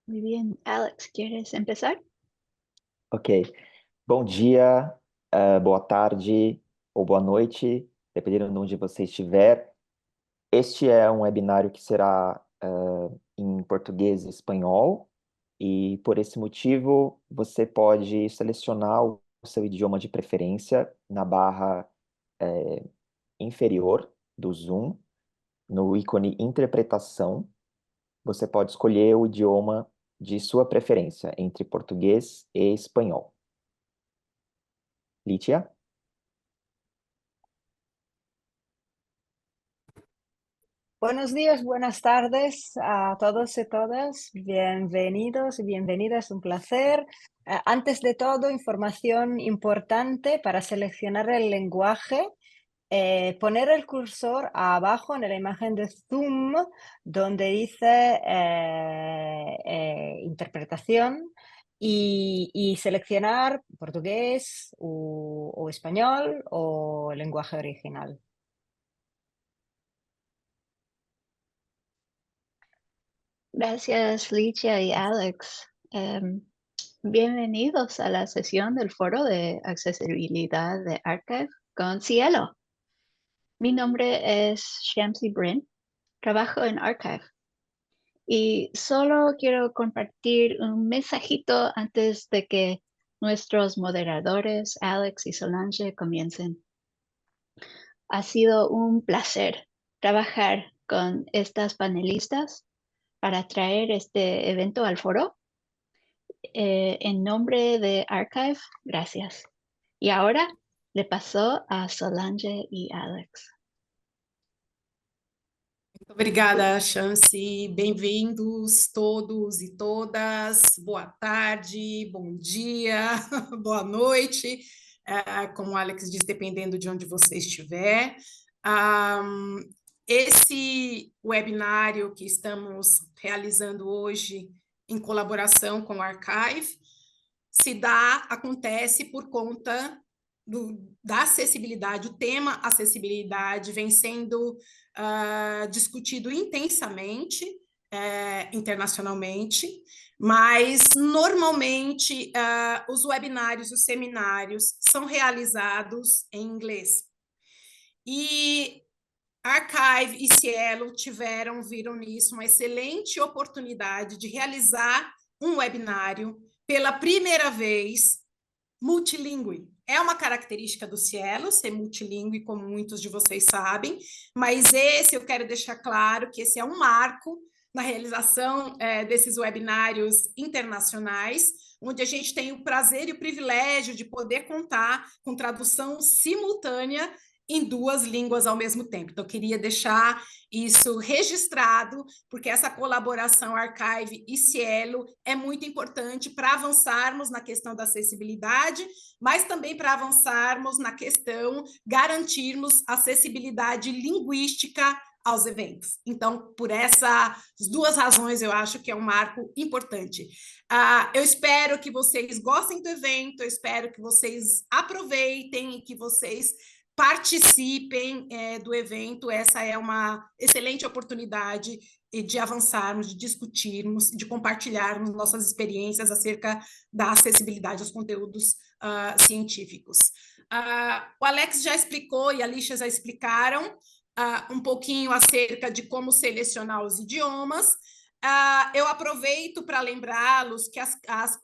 Muy bien, Alex, ¿quieres empezar? Ok. Bom dia, boa tarde ou boa noite, dependendo de onde você estiver. Este é um webinário que será em português e espanhol, e por esse motivo você pode selecionar o seu idioma de preferência na barra inferior do Zoom, no ícone Interpretação. Você pode escolher o idioma de sua preferência entre português e espanhol. Lítia? Buenos días, buenas tardes a todos y todas. Bienvenidos y bienvenidas, un placer. Antes de todo, información importante para seleccionar el lenguaje. Poner el cursor abajo en la imagen de Zoom donde dice interpretación y seleccionar portugués o español o el lenguaje original. Gracias, Licia y Alex. Bienvenidos a la sesión del Foro de Accesibilidad de Archive con Cielo. Mi nombre es Shamsi Brin, trabajo en Archive y solo quiero compartir un mensajito antes de que nuestros moderadores, Alex y Solange, comiencen. Ha sido un placer trabajar con estas panelistas para traer este evento al foro. En nombre de Archive, gracias. Y ahora le paso a Solange y Alex. Muito obrigada, Chance. Bem-vindos todos e todas. Boa tarde, bom dia, boa noite. Como o Alex disse, dependendo de onde você estiver. Esse webinário que estamos realizando hoje em colaboração com o Archive acontece por conta da acessibilidade. O tema acessibilidade vem sendo discutido intensamente internacionalmente, mas normalmente os webinários, os seminários são realizados em inglês. E Archive e Cielo viram nisso uma excelente oportunidade de realizar um webinário pela primeira vez multilingüe. É uma característica do Cielo ser multilingüe, como muitos de vocês sabem, mas eu quero deixar claro que esse é um marco na realização desses webinários internacionais, onde a gente tem o prazer e o privilégio de poder contar com tradução simultânea em duas línguas ao mesmo tempo. Então, eu queria deixar isso registrado, porque essa colaboração Archive e Cielo é muito importante para avançarmos na questão da acessibilidade, mas também para avançarmos na questão, garantirmos acessibilidade linguística aos eventos. Então, por essas duas razões, eu acho que é um marco importante. Eu espero que vocês gostem do evento, eu espero que vocês aproveitem e que vocês participem do evento. Essa é uma excelente oportunidade de avançarmos, de discutirmos, de compartilharmos nossas experiências acerca da acessibilidade aos conteúdos científicos. O Alex já explicou e a Alicia já explicaram um pouquinho acerca de como selecionar os idiomas. Eu aproveito para lembrá-los que as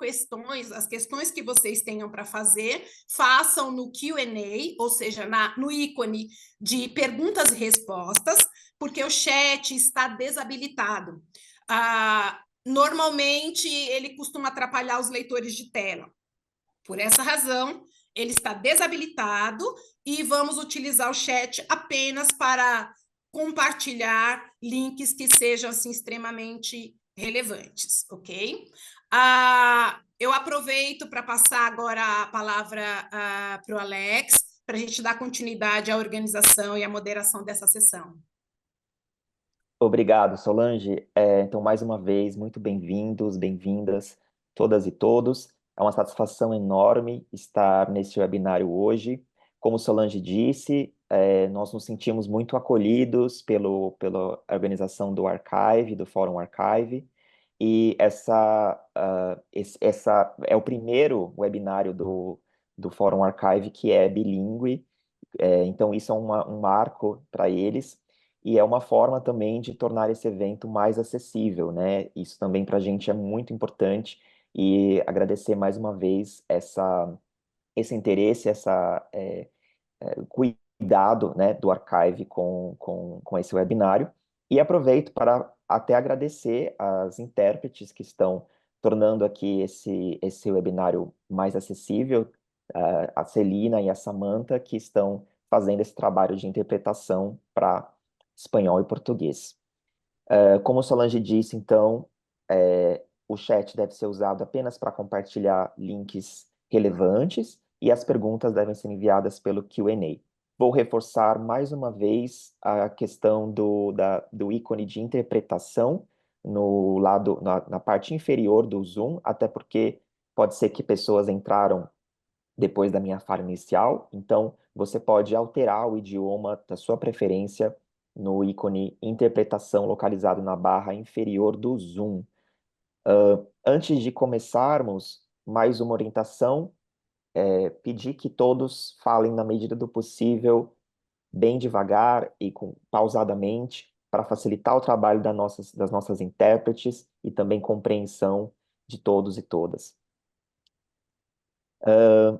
questões que vocês tenham para fazer, façam no Q&A, ou seja, no ícone de perguntas e respostas, porque o chat está desabilitado. Normalmente, ele costuma atrapalhar os leitores de tela. Por essa razão, ele está desabilitado e vamos utilizar o chat apenas para compartilhar links que sejam assim, extremamente relevantes, ok? Eu aproveito para passar agora a palavra para o Alex, para a gente dar continuidade à organização e à moderação dessa sessão. Obrigado, Solange. Então, mais uma vez, muito bem-vindos, bem-vindas, todas e todos. É uma satisfação enorme estar nesse webinário hoje. Como Solange disse, nós nos sentimos muito acolhidos pela organização do Archive, do Fórum Archive, e essa é o primeiro webinário do Fórum Archive que é bilíngue, então isso é um marco para eles, e é uma forma também de tornar esse evento mais acessível, né? Isso também para a gente é muito importante, e agradecer mais uma vez esse interesse, cuidado, né, do Archive com esse webinário, e aproveito para até agradecer as intérpretes que estão tornando aqui esse webinário mais acessível, a Celina e a Samantha, que estão fazendo esse trabalho de interpretação para espanhol e português. Como Solange disse, então, o chat deve ser usado apenas para compartilhar links relevantes, e as perguntas devem ser enviadas pelo Q&A. Vou reforçar mais uma vez a questão do ícone de interpretação na parte inferior do Zoom, até porque pode ser que pessoas entraram depois da minha fala inicial, então você pode alterar o idioma da sua preferência no ícone interpretação localizado na barra inferior do Zoom. Antes de começarmos, mais uma orientação, pedir que todos falem na medida do possível, bem devagar e pausadamente, para facilitar o trabalho das nossas intérpretes e também compreensão de todos e todas.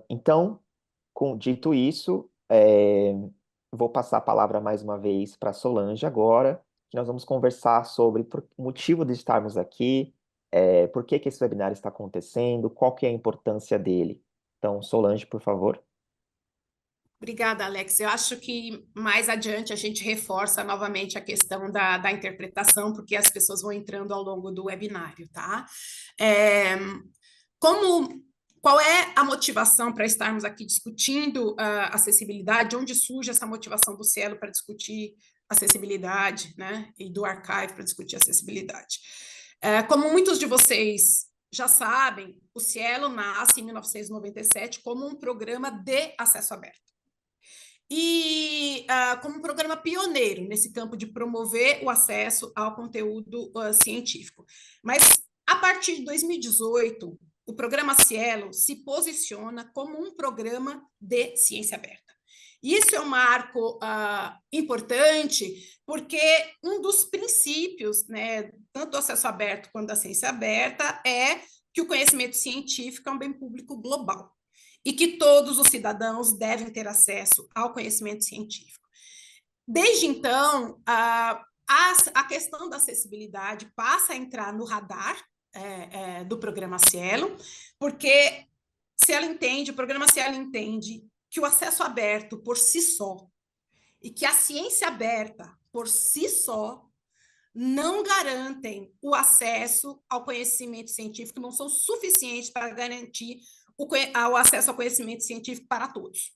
Então, dito isso, vou passar a palavra mais uma vez para Solange agora, que nós vamos conversar sobre o motivo de estarmos aqui, por que esse webinário está acontecendo, qual que é a importância dele. Então, Solange, por favor. Obrigada, Alex. Eu acho que mais adiante a gente reforça novamente a questão da interpretação, porque as pessoas vão entrando ao longo do webinário, tá? Qual é a motivação para estarmos aqui discutindo acessibilidade? Onde surge essa motivação do Cielo para discutir acessibilidade, né? E do Archive para discutir acessibilidade? Como muitos de vocês já sabem, o Cielo nasce em 1997 como um programa de acesso aberto. E como um programa pioneiro nesse campo de promover o acesso ao conteúdo científico. Mas, a partir de 2018, o programa Cielo se posiciona como um programa de ciência aberta. Isso é um marco importante, porque um dos princípios, né, tanto do acesso aberto quanto da ciência aberta, é que o conhecimento científico é um bem público global e que todos os cidadãos devem ter acesso ao conhecimento científico. Desde então, a questão da acessibilidade passa a entrar no radar do programa Cielo, porque o programa Cielo entende que o acesso aberto por si só e que a ciência aberta por si só não garantem o acesso ao conhecimento científico, não são suficientes para garantir o acesso ao conhecimento científico para todos.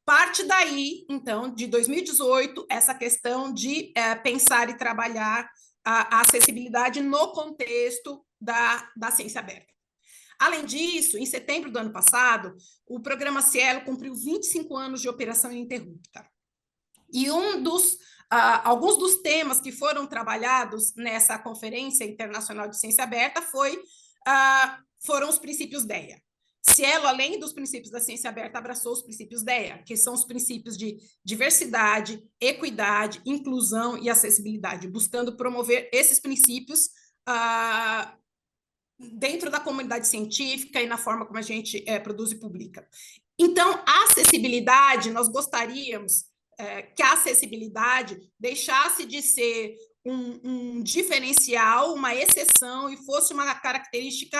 Parte daí, então, de 2018, essa questão de pensar e trabalhar a acessibilidade no contexto da ciência aberta. Além disso, em setembro do ano passado, o programa Cielo cumpriu 25 anos de operação ininterrupta. E alguns dos temas que foram trabalhados nessa Conferência Internacional de Ciência Aberta foram os princípios DEA. Cielo, além dos princípios da ciência aberta, abraçou os princípios DEA, que são os princípios de diversidade, equidade, inclusão e acessibilidade, buscando promover esses princípios dentro da comunidade científica e na forma como a gente produz e publica. Então, a acessibilidade, nós gostaríamos que a acessibilidade deixasse de ser um diferencial, uma exceção, e fosse uma característica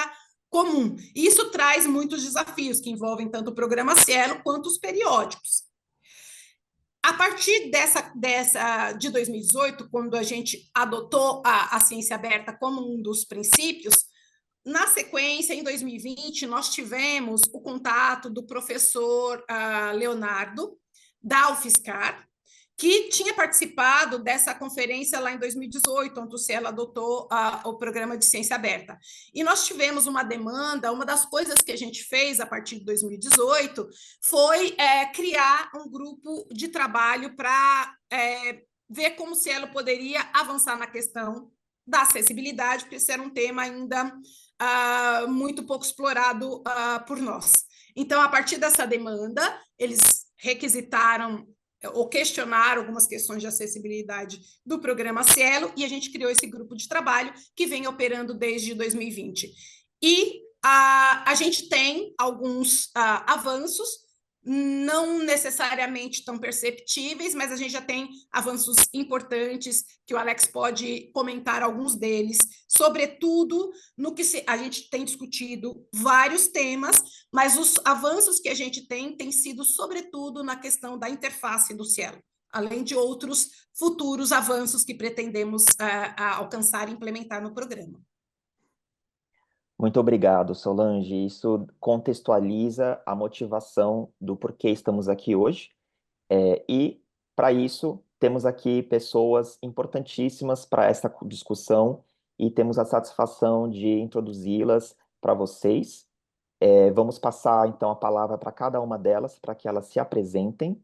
comum. Isso traz muitos desafios que envolvem tanto o programa Cielo quanto os periódicos. A partir de 2018, quando a gente adotou a ciência aberta como um dos princípios, na sequência, em 2020, nós tivemos o contato do professor Leonardo, da UFSCar, que tinha participado dessa conferência lá em 2018, onde o Cielo adotou o programa de ciência aberta. E nós tivemos uma demanda, uma das coisas que a gente fez a partir de 2018 foi criar um grupo de trabalho para ver como o Cielo poderia avançar na questão da acessibilidade, porque esse era um tema ainda muito pouco explorado por nós. Então, a partir dessa demanda, eles requisitaram ou questionaram algumas questões de acessibilidade do programa Cielo, e a gente criou esse grupo de trabalho que vem operando desde 2020. E a gente tem alguns avanços, não necessariamente tão perceptíveis, mas a gente já tem avanços importantes, que o Alex pode comentar alguns deles, sobretudo no que a gente tem discutido vários temas, mas os avanços que a gente tem sido sobretudo na questão da interface do Cielo, além de outros futuros avanços que pretendemos alcançar e implementar no programa. Muito obrigado, Solange. Isso contextualiza a motivação do porquê estamos aqui hoje. E, para isso, temos aqui pessoas importantíssimas para essa discussão e temos a satisfação de introduzi-las para vocês. Vamos passar, então, a palavra para cada uma delas, para que elas se apresentem.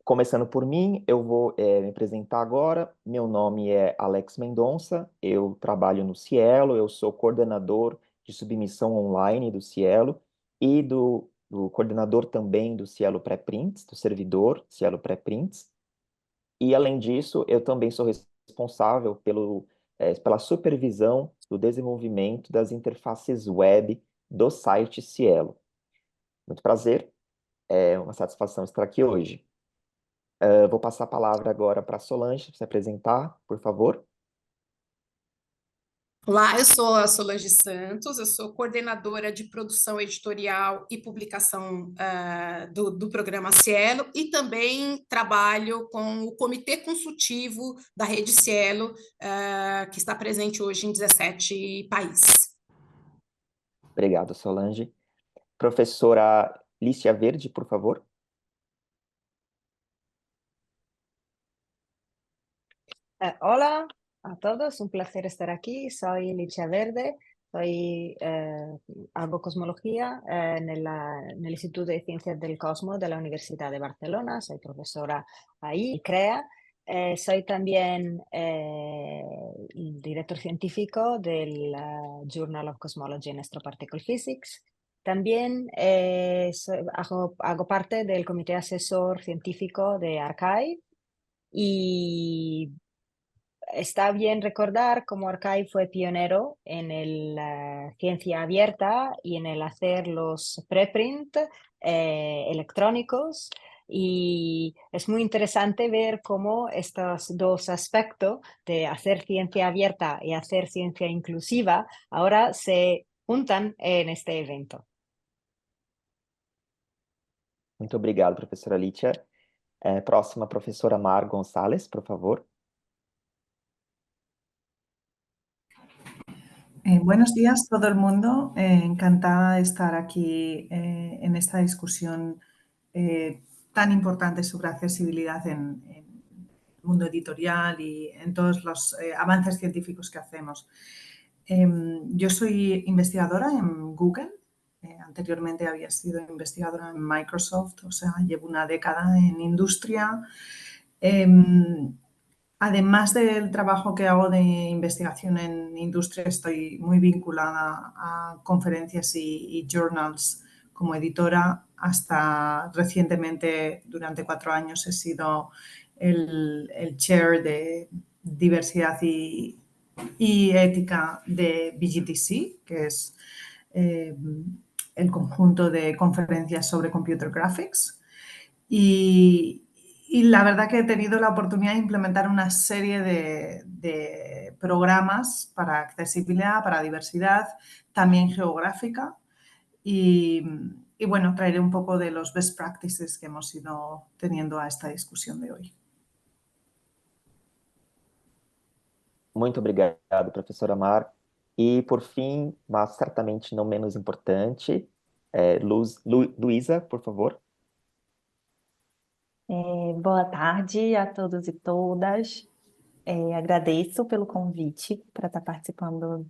Começando por mim, eu vou me apresentar agora. Meu nome é Alex Mendonça, eu trabalho no Cielo, eu sou coordenador de submissão online do Cielo e do coordenador também do Cielo Pré-Prints, do servidor Cielo Pré-Prints. E, além disso, eu também sou responsável pela supervisão do desenvolvimento das interfaces web do site Cielo. Muito prazer, é uma satisfação estar aqui hoje. Vou passar a palavra agora para a Solange se apresentar, por favor. Olá, eu sou a Solange Santos, eu sou coordenadora de produção editorial e publicação do programa Cielo e também trabalho com o Comitê Consultivo da Rede Cielo, que está presente hoje em 17 países. Obrigado, Solange. Professora Lícia Verde, por favor. Hola a todos, un placer estar aquí. Soy Licia Verde, hago cosmología en el Instituto de Ciencias del Cosmos de la Universidad de Barcelona, soy profesora ahí y CREA. Soy también el director científico del Journal of Cosmology and Astroparticle Physics. También hago parte del comité asesor científico de Archive y está bien recordar cómo Archive fue pionero en la ciencia abierta y en el hacer los preprint electrónicos. Y es muy interesante ver cómo estos dos aspectos de hacer ciencia abierta y hacer ciencia inclusiva ahora se juntan en este evento. Muito obrigado, professora Lícia. Próxima, professora Mar Gonçalves, por favor. Buenos días todo el mundo, encantada de estar aquí en esta discusión tan importante sobre accesibilidad en el mundo editorial y en todos los avances científicos que hacemos. Yo soy investigadora en Google, anteriormente había sido investigadora en Microsoft, o sea, llevo una década en industria. Además del trabajo que hago de investigación en industria, estoy muy vinculada a conferencias y journals como editora. Hasta recientemente, durante 4 años, he sido el chair de diversidad y ética de BGTC, que es el conjunto de conferencias sobre computer graphics. Y la verdad que he tenido la oportunidad de implementar una serie de programas para accesibilidad, para diversidad, también geográfica. Y bueno, traeré un poco de los best practices que hemos ido teniendo a esta discusión de hoy. Muito obrigado, professora Mar. E, por fim, mas certamente não menos importante, Luísa, por favor. Boa tarde a todos e todas. Agradeço pelo convite para estar participando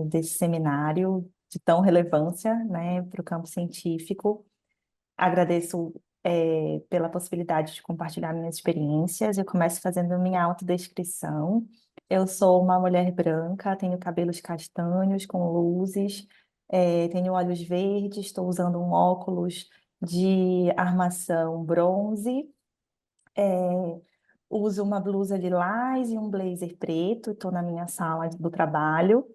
desse seminário de tão relevância, né, para o campo científico. Agradeço pela possibilidade de compartilhar minhas experiências. Eu começo fazendo minha autodescrição. Eu sou uma mulher branca, tenho cabelos castanhos com luzes, tenho olhos verdes, estou usando um óculos de armação bronze, uso uma blusa lilás e um blazer preto, estou na minha sala do trabalho.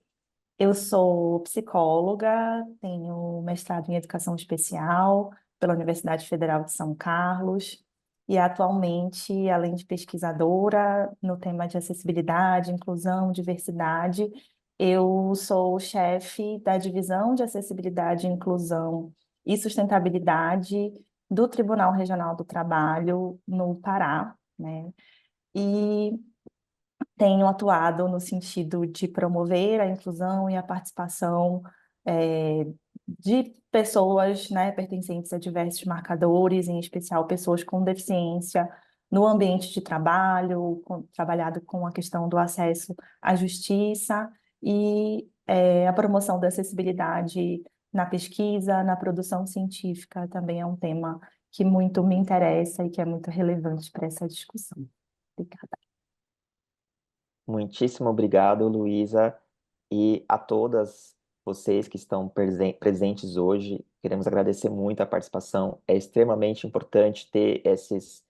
Eu sou psicóloga, tenho mestrado em educação especial pela Universidade Federal de São Carlos e atualmente, além de pesquisadora no tema de acessibilidade, inclusão, diversidade, eu sou chefe da divisão de acessibilidade, inclusão e sustentabilidade do Tribunal Regional do Trabalho no Pará, né? E tenho atuado no sentido de promover a inclusão e a participação de pessoas, né, pertencentes a diversos marcadores, em especial pessoas com deficiência, no ambiente de trabalho, trabalhado com a questão do acesso à justiça e a promoção da acessibilidade na pesquisa, na produção científica, também é um tema que muito me interessa e que é muito relevante para essa discussão. Obrigada. Muitíssimo obrigado, Luísa, e a todas vocês que estão presentes hoje. Queremos agradecer muito a participação. É extremamente importante ter essas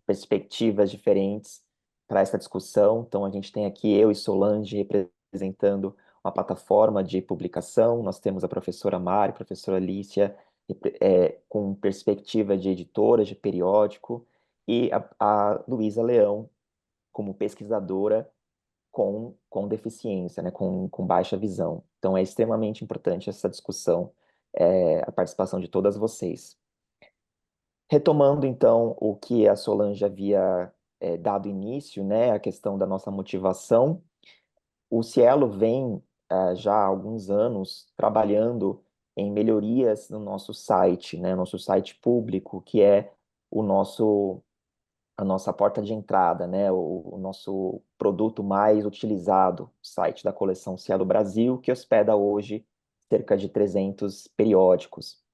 perspectivas diferentes para essa discussão. Então, a gente tem aqui eu e Solange representando uma plataforma de publicação. Nós temos a professora Mari, a professora Alicia, com perspectiva de editora, de periódico, e a Luísa Leão, como pesquisadora com deficiência, né, com baixa visão. Então, é extremamente importante essa discussão, a participação de todas vocês. Retomando, então, o que a Solange havia dado início, né, a questão da nossa motivação, o Cielo vem já há alguns anos trabalhando em melhorias no nosso site, né, nosso site público, que é a nossa porta de entrada, né, o nosso produto mais utilizado, o site da coleção Cielo Brasil, que hospeda hoje cerca de 300 periódicos.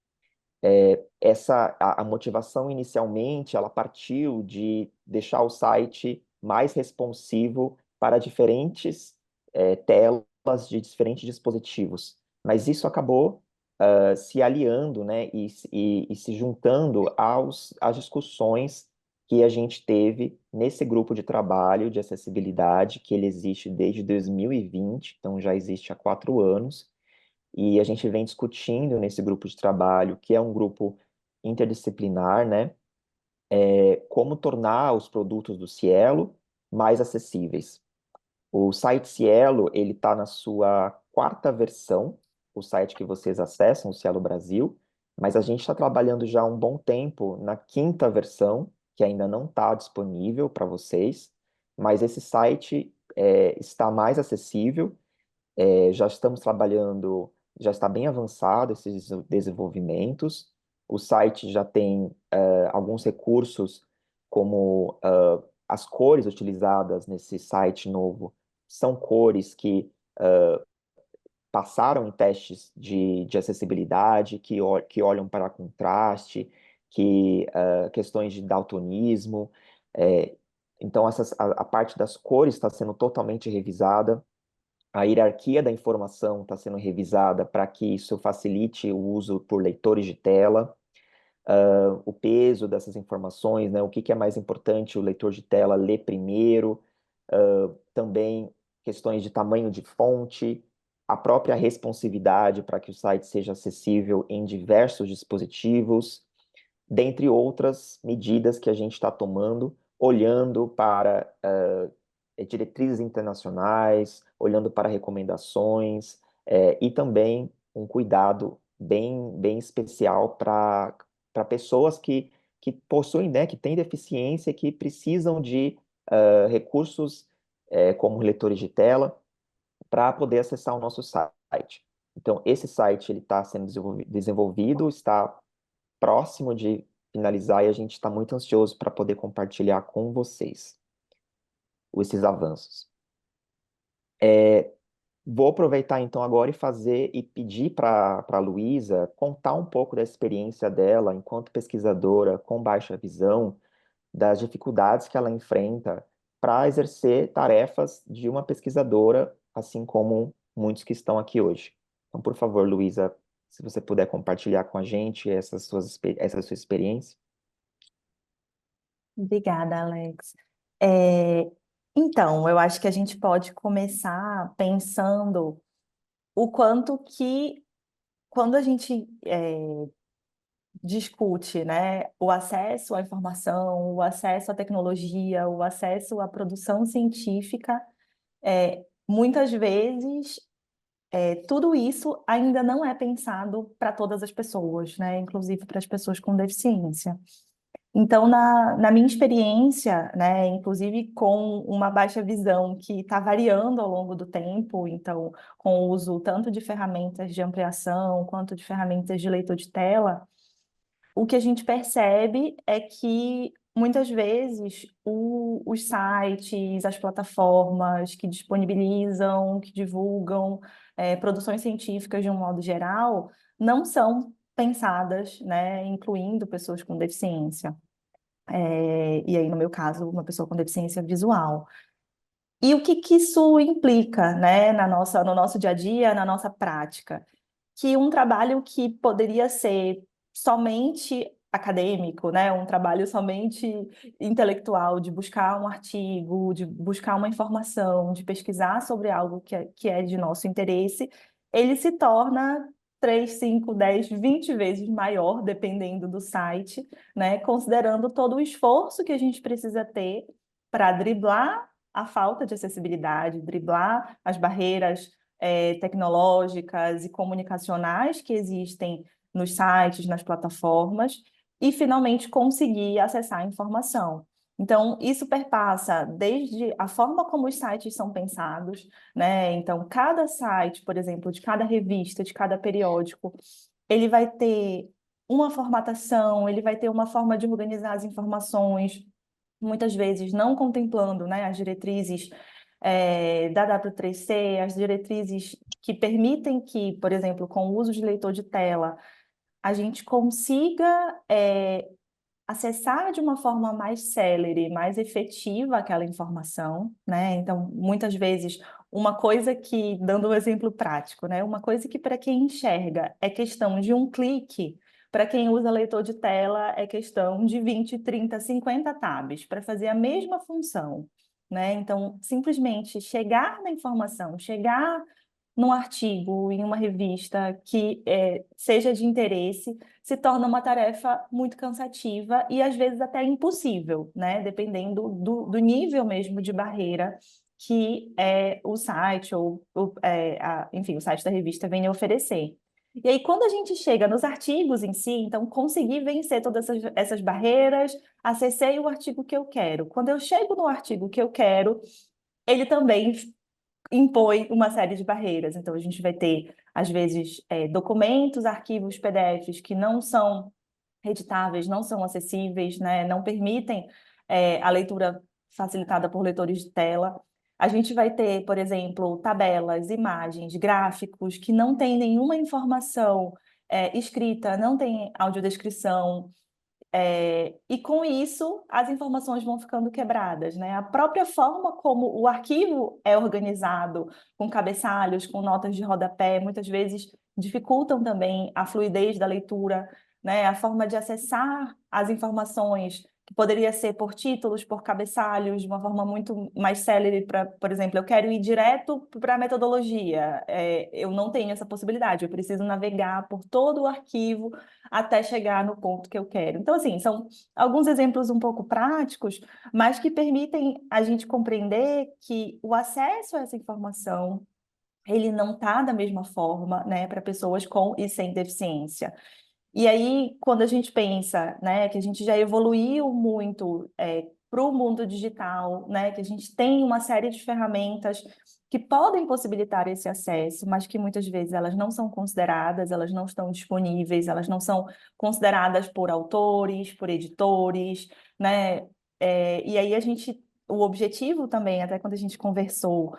A motivação inicialmente, ela partiu de deixar o site mais responsivo para diferentes telas de diferentes dispositivos, mas isso acabou se aliando, né, e se juntando às discussões que a gente teve nesse grupo de trabalho de acessibilidade, que ele existe desde 2020, então já existe há 4 anos, e a gente vem discutindo nesse grupo de trabalho, que é um grupo interdisciplinar, né, como tornar os produtos do Cielo mais acessíveis. O site Cielo, ele está na sua 4ª versão, o site que vocês acessam, o Cielo Brasil, mas a gente está trabalhando já há um bom tempo na 5ª versão, que ainda não está disponível para vocês, mas esse site está mais acessível, já estamos trabalhando, já está bem avançado esses desenvolvimentos, o site já tem alguns recursos, como as cores utilizadas nesse site novo são cores que passaram em testes de acessibilidade, que olham para contraste, questões de daltonismo. Então, a parte das cores está sendo totalmente revisada, a hierarquia da informação está sendo revisada para que isso facilite o uso por leitores de tela, o peso dessas informações, né, o que é mais importante o leitor de tela ler primeiro, também questões de tamanho de fonte, a própria responsividade para que o site seja acessível em diversos dispositivos, dentre outras medidas que a gente está tomando, olhando para diretrizes internacionais, olhando para recomendações, e também um cuidado bem especial para pessoas que possuem, né, que têm deficiência e que precisam de recursos como leitores de tela para poder acessar o nosso site. Então, esse site ele está sendo desenvolvido, está próximo de finalizar e a gente está muito ansioso para poder compartilhar com vocês esses avanços. Vou aproveitar então agora e pedir para a Luísa contar um pouco da experiência dela enquanto pesquisadora com baixa visão, das dificuldades que ela enfrenta para exercer tarefas de uma pesquisadora, assim como muitos que estão aqui hoje. Então, por favor, Luísa, se você puder compartilhar com a gente essa sua experiência. Obrigada, Alex. É, então, eu acho que a gente pode começar pensando o quanto que, quando a gente discute, né, o acesso à informação, o acesso à tecnologia, o acesso à produção científica, muitas vezes tudo isso ainda não é pensado para todas as pessoas, né, inclusive para as pessoas com deficiência. Então, na minha experiência, né, inclusive com uma baixa visão que está variando ao longo do tempo, então, com o uso tanto de ferramentas de ampliação quanto de ferramentas de leitor de tela, o que a gente percebe é que muitas vezes os sites, as plataformas que disponibilizam, que divulgam produções científicas de um modo geral, não são pensadas, né, incluindo pessoas com deficiência. E aí, no meu caso, uma pessoa com deficiência visual. E o que que isso implica, né, no nosso dia a dia, na nossa prática? Que um trabalho que poderia ser somente acadêmico, né, um trabalho somente intelectual, de buscar um artigo, de buscar uma informação, de pesquisar sobre algo que é de nosso interesse, ele se torna 3, 5, 10, 20 vezes maior, dependendo do site, né, considerando todo o esforço que a gente precisa ter para driblar a falta de acessibilidade, driblar as barreiras tecnológicas e comunicacionais que existem nos sites, nas plataformas, e finalmente conseguir acessar a informação. Então, isso perpassa desde a forma como os sites são pensados, né? Então, cada site, por exemplo, de cada revista, de cada periódico, ele vai ter uma formatação, ele vai ter uma forma de organizar as informações, muitas vezes não contemplando, né, as diretrizes da W3C, as diretrizes que permitem que, por exemplo, com o uso de leitor de tela, a gente consiga acessar de uma forma mais célere, mais efetiva aquela informação, né? Então, muitas vezes, uma coisa que, dando um exemplo prático, né? Uma coisa que para quem enxerga é questão de um clique, para quem usa leitor de tela é questão de 20, 30, 50 tabs para fazer a mesma função, né? Então, simplesmente chegar na informação, chegar num artigo, em uma revista que seja de interesse, se torna uma tarefa muito cansativa e às vezes até impossível, né? Dependendo do nível mesmo de barreira que o site enfim, o site da revista vem oferecer. E aí, quando a gente chega nos artigos em si, então, conseguir vencer todas essas barreiras, acessei o artigo que eu quero. Quando eu chego no artigo que eu quero, ele também impõe uma série de barreiras. Então, a gente vai ter, às vezes, documentos, arquivos, PDFs que não são editáveis, não são acessíveis, né? Não permitem a leitura facilitada por leitores de tela. A gente vai ter, por exemplo, tabelas, imagens, gráficos que não têm nenhuma informação escrita, não tem audiodescrição, e com isso, as informações vão ficando quebradas, né? A própria forma como o arquivo é organizado, com cabeçalhos, com notas de rodapé, muitas vezes dificultam também a fluidez da leitura, né? A forma de acessar as informações, que poderia ser por títulos, por cabeçalhos, de uma forma muito mais célere, por exemplo, eu quero ir direto para a metodologia, eu não tenho essa possibilidade, eu preciso navegar por todo o arquivo até chegar no ponto que eu quero. Então, assim, são alguns exemplos um pouco práticos, mas que permitem a gente compreender que o acesso a essa informação, ele não está da mesma forma, né, para pessoas com e sem deficiência. E aí, quando a gente pensa, né, que a gente já evoluiu muito para o mundo digital, né, que a gente tem uma série de ferramentas que podem possibilitar esse acesso, mas que muitas vezes elas não são consideradas, elas não estão disponíveis, elas não são consideradas por autores, por editores, né? E aí o objetivo também, até quando a gente conversou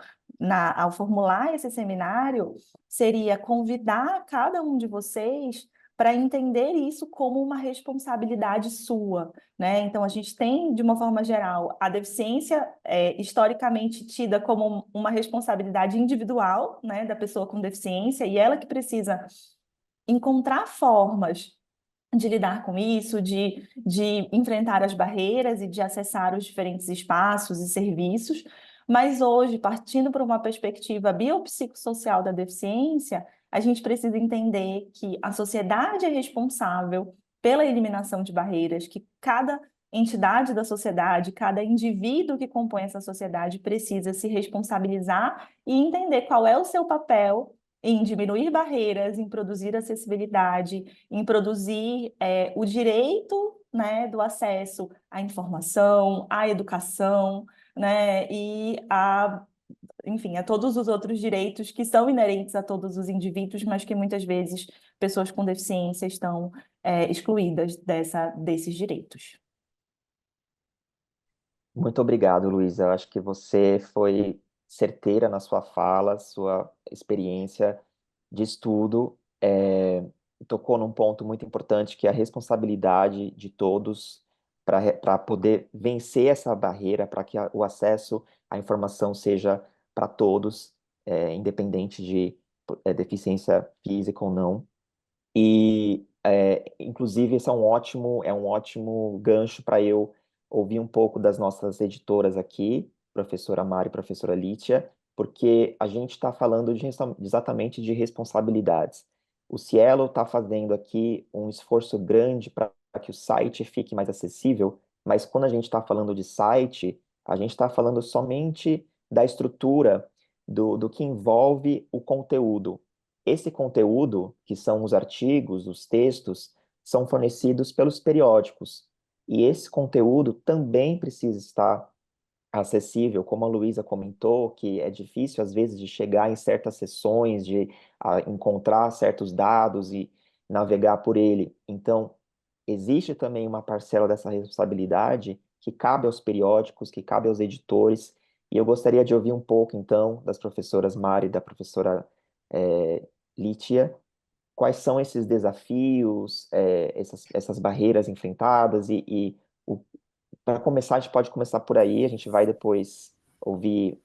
ao formular esse seminário, seria convidar cada um de vocês para entender isso como uma responsabilidade sua, né? Então, a gente tem, de uma forma geral, a deficiência historicamente tida como uma responsabilidade individual, né, da pessoa com deficiência, e ela que precisa encontrar formas de lidar com isso, de enfrentar as barreiras e de acessar os diferentes espaços e serviços. Mas hoje, partindo para uma perspectiva biopsicossocial da deficiência, a gente precisa entender que a sociedade é responsável pela eliminação de barreiras, que cada entidade da sociedade, cada indivíduo que compõe essa sociedade precisa se responsabilizar e entender qual é o seu papel em diminuir barreiras, em produzir acessibilidade, em produzir o direito, né, do acesso à informação, à educação, né, e enfim, a todos os outros direitos que são inerentes a todos os indivíduos, mas que muitas vezes pessoas com deficiência estão excluídas desses direitos. Muito obrigado, Luísa. Eu acho que você foi certeira na sua fala, sua experiência de estudo, tocou num ponto muito importante, que é a responsabilidade de todos para poder vencer essa barreira, para que o acesso à informação seja para todos, independente de deficiência física ou não. E, inclusive, esse é um ótimo gancho para eu ouvir um pouco das nossas editoras aqui, professora Mari e professora Lítia, porque a gente está falando exatamente de responsabilidades. O Cielo está fazendo aqui um esforço grande para que o site fique mais acessível, mas quando a gente está falando de site, a gente está falando somente da estrutura do que envolve o conteúdo. Esse conteúdo, que são os artigos, os textos, são fornecidos pelos periódicos. E esse conteúdo também precisa estar acessível, como a Luísa comentou, que é difícil, às vezes, de chegar em certas sessões, de encontrar certos dados e navegar por ele. Então, existe também uma parcela dessa responsabilidade que cabe aos periódicos, que cabe aos editores, e eu gostaria de ouvir um pouco, então, das professoras Mari e da professora Lítia, quais são esses desafios, essas barreiras enfrentadas, para começar, a gente pode começar por aí, a gente vai depois ouvir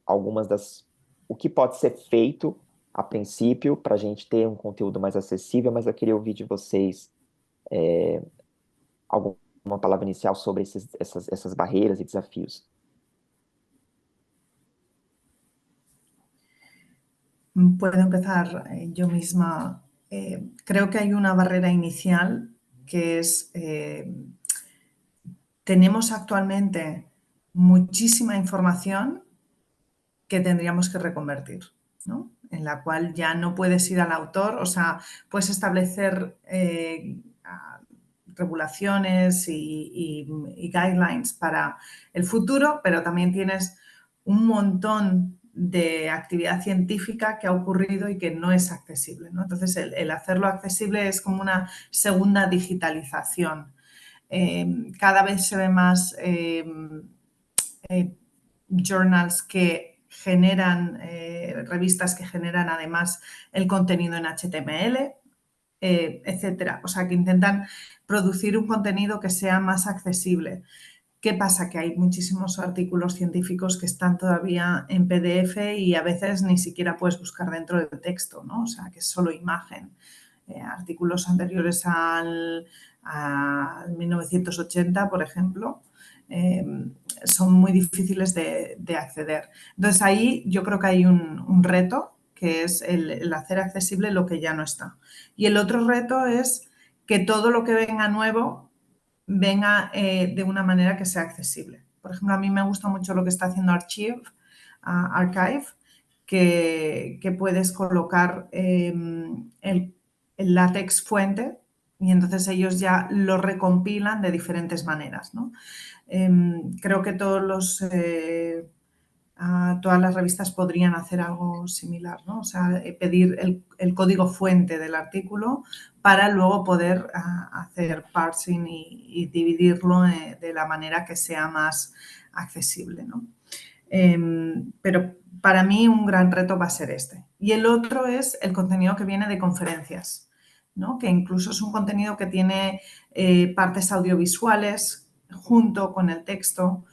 o que pode ser feito a princípio, para a gente ter um conteúdo mais acessível, mas eu queria ouvir de vocês alguma palavra inicial sobre essas barreiras e desafios. Puedo empezar yo misma. Creo que hay una barrera inicial que es, tenemos actualmente muchísima información que tendríamos que reconvertir, ¿no? En la cual ya no puedes ir al autor, o sea, puedes establecer regulaciones y guidelines para el futuro, pero también tienes un montón de actividad científica que ha ocurrido y que no es accesible, ¿no? Entonces, el hacerlo accesible es como una segunda digitalización. Cada vez se ve más journals que generan, revistas que generan además el contenido en HTML, etcétera. O sea, que intentan producir un contenido que sea más accesible. ¿Qué pasa? Que hay muchísimos artículos científicos que están todavía en PDF y a veces ni siquiera puedes buscar dentro del texto, ¿no? O sea, que es solo imagen. Artículos anteriores al 1980, por ejemplo, son muy difíciles de acceder. Entonces, ahí yo creo que hay un reto, que es el hacer accesible lo que ya no está. Y el otro reto es que todo lo que venga nuevo venga de una manera que sea accesible. Por ejemplo, a mí me gusta mucho lo que está haciendo Archive, que puedes colocar el látex fuente y entonces ellos ya lo recompilan de diferentes maneras, ¿no? Creo que todas las revistas podrían hacer algo similar, ¿no? O sea, pedir el código fuente del artículo para luego poder hacer parsing y dividirlo de la manera que sea más accesible, ¿no? Pero para mí un gran reto va a ser este. Y el otro es el contenido que viene de conferencias. ¿no? Que incluso es un contenido que tiene partes audiovisuales junto con el texto,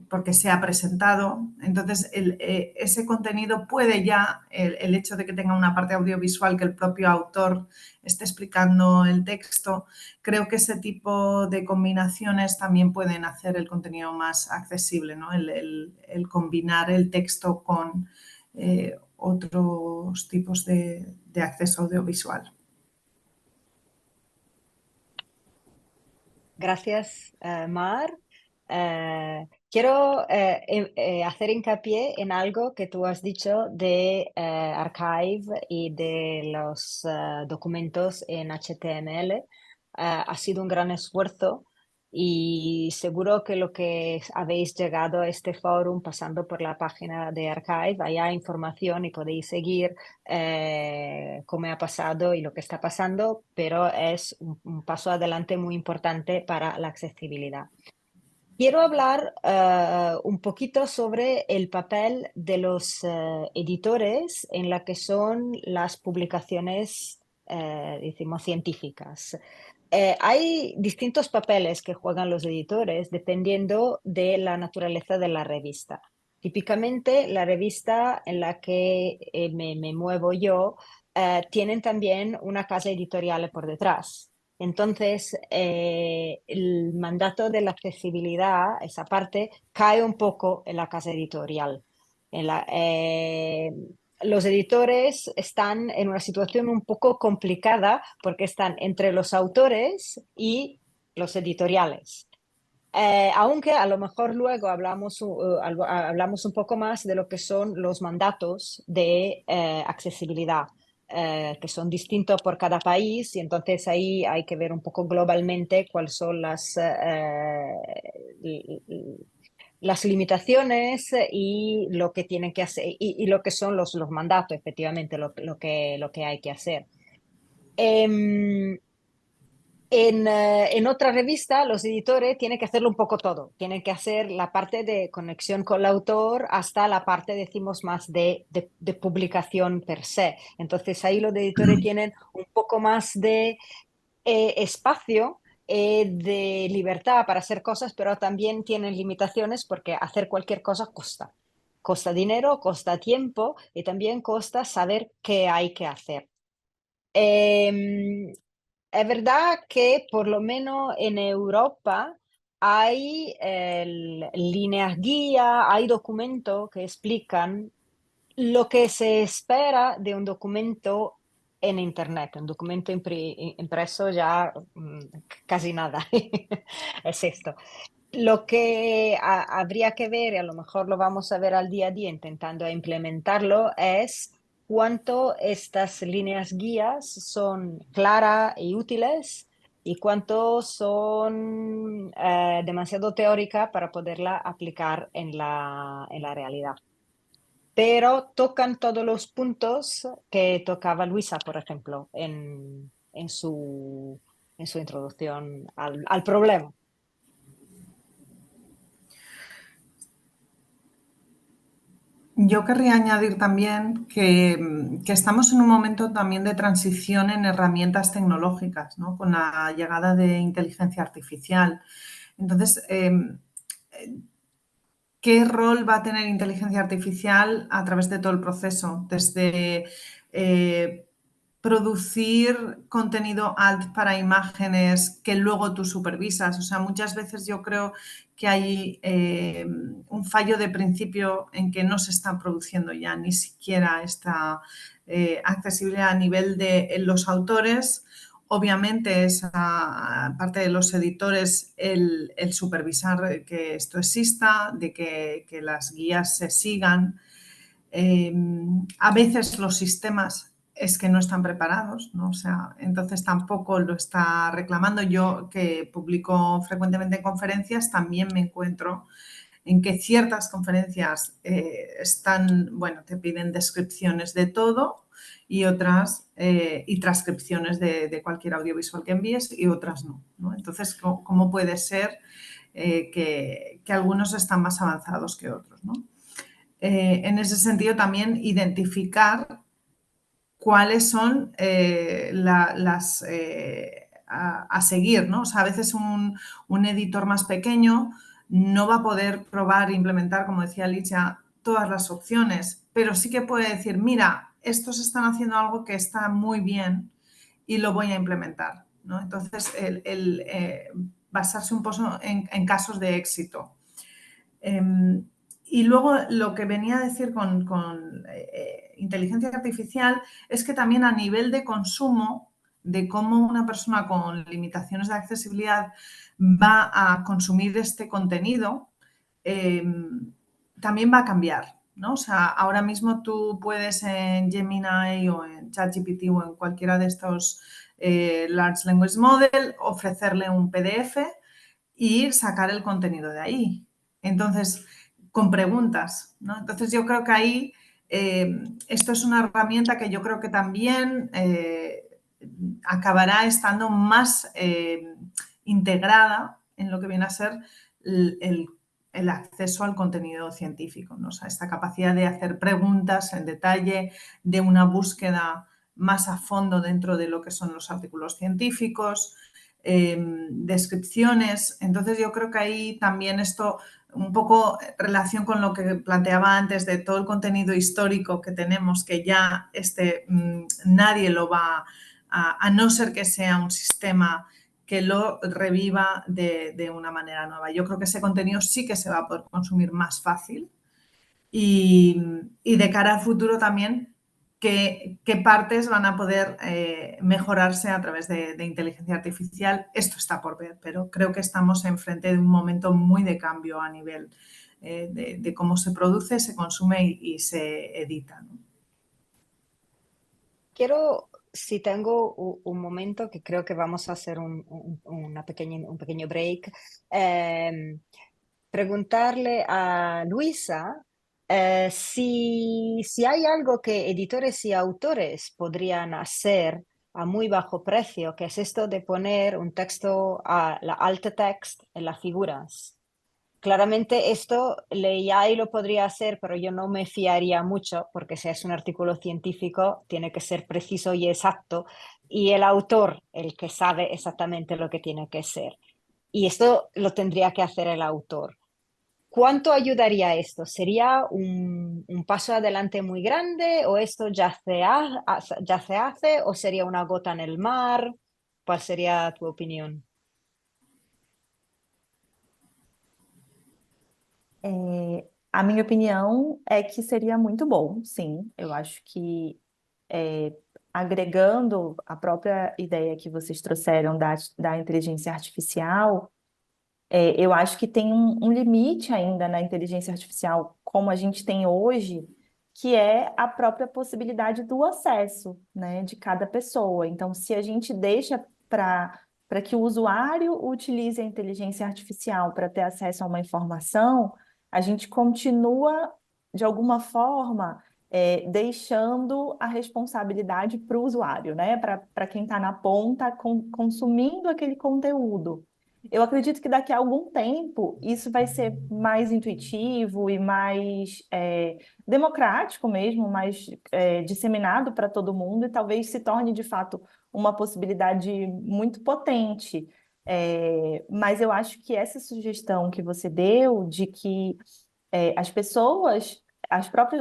porque se ha presentado. Entonces, ese contenido puede ya, el hecho de que tenga una parte audiovisual, que el propio autor esté explicando el texto, creo que ese tipo de combinaciones también pueden hacer el contenido más accesible, ¿no? El combinar el texto con otros tipos de acceso audiovisual. Gracias, Mar. Quiero hacer hincapié en algo que tú has dicho de Archive y de los documentos en HTML. Ha sido un gran esfuerzo y seguro que lo que habéis llegado a este foro pasando por la página de Archive, hay información y podéis seguir cómo ha pasado y lo que está pasando, pero es un paso adelante muy importante para la accesibilidad. Quiero hablar un poquito sobre el papel de los editores en la que son las publicaciones, decimos, científicas. Hay distintos papeles que juegan los editores dependiendo de la naturaleza de la revista. Típicamente, la revista en la que me muevo yo tienen también una casa editorial por detrás. Entonces, el mandato de la accesibilidad, esa parte, cae un poco en la casa editorial. Los editores están en una situación un poco complicada porque están entre los autores y los editoriales. Aunque a lo mejor luego hablamos un poco más de lo que son los mandatos de accesibilidad, que son distintos por cada país, y entonces ahí hay que ver un poco globalmente cuáles son las limitaciones y lo que tienen que hacer y lo que son los mandatos, efectivamente, lo que hay que hacer. En otra revista, los editores tienen que hacerlo un poco todo. Tienen que hacer la parte de conexión con el autor hasta la parte, decimos, más de publicación per se. Entonces ahí los editores tienen un poco más de espacio, de libertad para hacer cosas, pero también tienen limitaciones porque hacer cualquier cosa costa. Costa dinero, costa tiempo y también costa saber qué hay que hacer. Es verdad que por lo menos en Europa hay líneas guía, hay documentos que explican lo que se espera de un documento en Internet. Un documento impreso ya casi nada es esto. Lo que habría que ver, y a lo mejor lo vamos a ver al día a día intentando implementarlo, es cuánto estas líneas guías son claras y útiles y cuánto son demasiado teóricas para poderla aplicar en la realidad. Pero tocan todos los puntos que tocaba Luisa, por ejemplo, en su introducción al problema. Yo querría añadir también que estamos en un momento también de transición en herramientas tecnológicas, ¿no? Con la llegada de inteligencia artificial. Entonces, ¿qué rol va a tener inteligencia artificial a través de todo el proceso? Desde producir contenido alt para imágenes que luego tú supervisas. O sea, muchas veces yo creo que hay un fallo de principio en que no se está produciendo ya ni siquiera esta accesibilidad a nivel de los autores. Obviamente es parte de los editores el supervisar que esto exista, de que las guías se sigan. A veces los sistemas es que no están preparados, ¿no? O sea, entonces tampoco lo está reclamando. Yo, que publico frecuentemente en conferencias, también me encuentro en que ciertas conferencias bueno, te piden descripciones de todo y otras, y transcripciones de cualquier audiovisual que envíes y otras no, ¿no? Entonces, ¿cómo puede ser que algunos están más avanzados que otros, ¿no? En ese sentido, también identificar cuáles son las a seguir, ¿no? O sea, a veces un editor más pequeño no va a poder probar e implementar, como decía Alicia, todas las opciones, pero sí que puede decir, mira, estos están haciendo algo que está muy bien y lo voy a implementar, ¿no? Entonces, basarse un poco en casos de éxito. Y luego lo que venía a decir con inteligencia artificial es que también a nivel de consumo, de cómo una persona con limitaciones de accesibilidad va a consumir este contenido, también va a cambiar, ¿no? O sea, ahora mismo tú puedes en Gemini o en ChatGPT o en cualquiera de estos Large Language Model ofrecerle un PDF y sacar el contenido de ahí. Entonces, con preguntas, ¿no? Entonces, yo creo que ahí esto es una herramienta que yo creo que también acabará estando más integrada en lo que viene a ser el acceso al contenido científico, ¿no? O sea, esta capacidad de hacer preguntas en detalle, de una búsqueda más a fondo dentro de lo que son los artículos científicos, descripciones. Entonces yo creo que ahí también esto, un poco relación con lo que planteaba antes de todo el contenido histórico que tenemos, que ya nadie lo va a no ser que sea un sistema que lo reviva de una manera nueva. Yo creo que ese contenido sí que se va a poder consumir más fácil y de cara al futuro también qué partes van a poder mejorarse a través de inteligencia artificial. Esto está por ver, pero creo que estamos enfrente de un momento muy de cambio a nivel de cómo se produce, se consume y se edita, ¿no? Quiero, si tengo un momento, que creo que vamos a hacer un pequeño break, preguntarle a Luisa si hay algo que editores y autores podrían hacer a muy bajo precio, que es esto de poner un texto a la alt text en las figuras. Claramente esto AI lo podría hacer, pero yo no me fiaría mucho porque si es un artículo científico tiene que ser preciso y exacto y el autor el que sabe exactamente lo que tiene que ser. Y esto lo tendría que hacer el autor. ¿Cuánto ayudaría esto? ¿Sería un paso adelante muy grande o esto ya se hace o sería una gota en el mar? ¿Cuál sería tu opinión? A minha opinião é que seria muito bom, sim. Eu acho que agregando a própria ideia que vocês trouxeram da inteligência artificial, eu acho que tem um limite ainda na inteligência artificial como a gente tem hoje, que é a própria possibilidade do acesso, né, de cada pessoa. Então, se a gente deixa para que o usuário utilize a inteligência artificial para ter acesso a uma informação, a gente continua, de alguma forma, deixando a responsabilidade para o usuário, né, para quem está na ponta consumindo aquele conteúdo. Eu acredito que daqui a algum tempo isso vai ser mais intuitivo e mais democrático mesmo, mais disseminado para todo mundo e talvez se torne de fato uma possibilidade muito potente. Mas eu acho que essa sugestão que você deu de que as pessoas,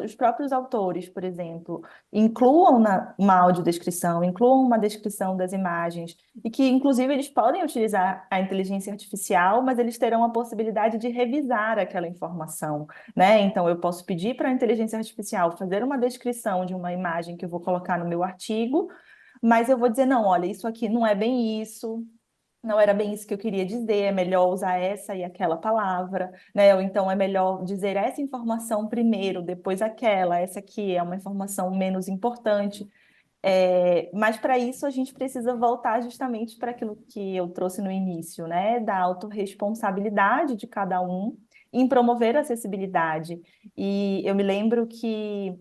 os próprios autores, por exemplo, incluam uma audiodescrição, incluam uma descrição das imagens, e que, inclusive, eles podem utilizar a inteligência artificial, mas eles terão a possibilidade de revisar aquela informação, né? Então, eu posso pedir para a inteligência artificial fazer uma descrição de uma imagem que eu vou colocar no meu artigo, mas eu vou dizer, não, olha, isso aqui não é bem isso, não era bem isso que eu queria dizer, é melhor usar essa e aquela palavra, né? Ou então é melhor dizer essa informação primeiro, depois aquela, essa aqui é uma informação menos importante. Mas para isso a gente precisa voltar justamente para aquilo que eu trouxe no início, né? Da autorresponsabilidade de cada um em promover a acessibilidade. E eu me lembro que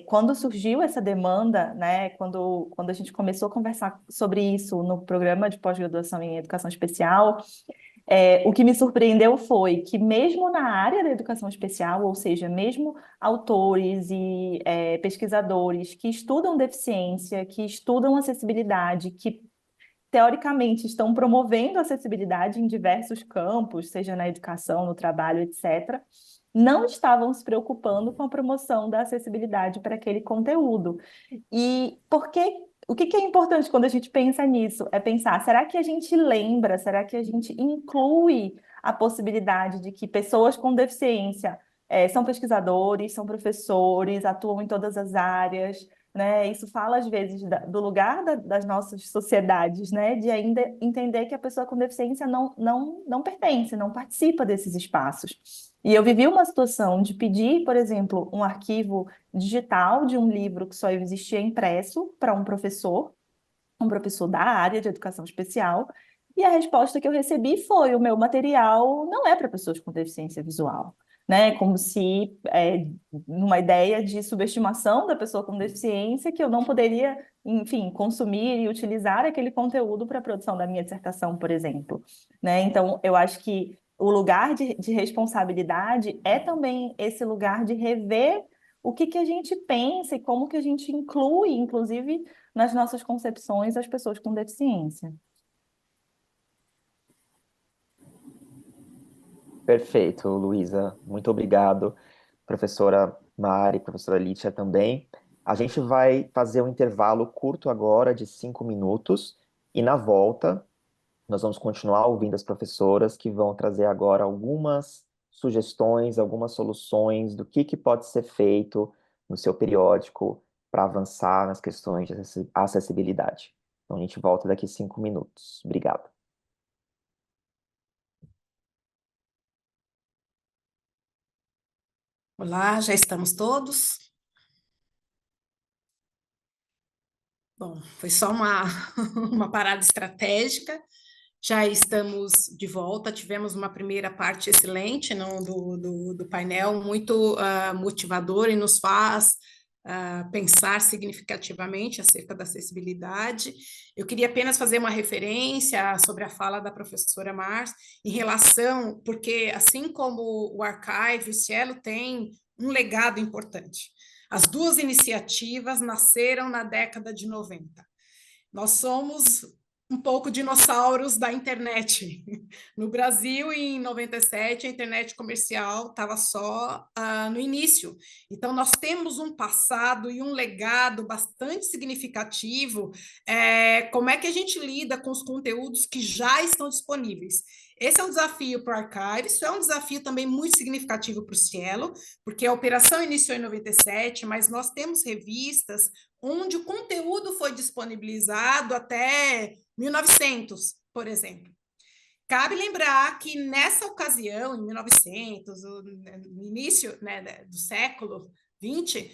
quando surgiu essa demanda, né, quando a gente começou a conversar sobre isso no programa de pós-graduação em educação especial, O que me surpreendeu foi que mesmo na área da educação especial, ou seja, mesmo autores e pesquisadores que estudam deficiência, que estudam acessibilidade, que teoricamente estão promovendo a acessibilidade em diversos campos, seja na educação, no trabalho, etc., não estavam se preocupando com a promoção da acessibilidade para aquele conteúdo. E o que é importante quando a gente pensa nisso? É pensar, será que a gente lembra, será que a gente inclui a possibilidade de que pessoas com deficiência são pesquisadores, são professores, atuam em todas as áreas, né? Isso fala, às vezes, do lugar das nossas sociedades, né? De ainda entender que a pessoa com deficiência não pertence, não participa desses espaços. E eu vivi uma situação de pedir, por exemplo, um arquivo digital de um livro que só existia impresso para um professor da área de educação especial, e a resposta que eu recebi foi: o meu material não é para pessoas com deficiência visual. Né? Como se, numa ideia de subestimação da pessoa com deficiência, que eu não poderia, enfim, consumir e utilizar aquele conteúdo para a produção da minha dissertação, por exemplo. Né? Então, eu acho que o lugar de responsabilidade é também esse lugar de rever o que a gente pensa e como que a gente inclui, inclusive, nas nossas concepções, as pessoas com deficiência. Perfeito, Luísa. Muito obrigado, professora Mari, professora Lítia também. A gente vai fazer um intervalo curto agora de 5 minutos e na volta nós vamos continuar ouvindo as professoras que vão trazer agora algumas sugestões, algumas soluções do que pode ser feito no seu periódico para avançar nas questões de acessibilidade. Então a gente volta daqui 5 minutos. Obrigado. Olá, já estamos todos? Bom, foi só uma parada estratégica. Já estamos de volta, tivemos uma primeira parte excelente não, do painel, muito motivador e nos faz pensar significativamente acerca da acessibilidade. Eu queria apenas fazer uma referência sobre a fala da professora Mars em relação, porque assim como o Archive, o Cielo tem um legado importante. As duas iniciativas nasceram na década de 90. Nós somos um pouco dinossauros da internet. No Brasil, em 97, a internet comercial estava só no início. Então, nós temos um passado e um legado bastante significativo. Como é que a gente lida com os conteúdos que já estão disponíveis? Esse é um desafio para o Archive, isso é um desafio também muito significativo para o Cielo, porque a operação iniciou em 97, mas nós temos revistas onde o conteúdo foi disponibilizado até 1900, por exemplo. Cabe lembrar que nessa ocasião, em 1900, no início do século XX,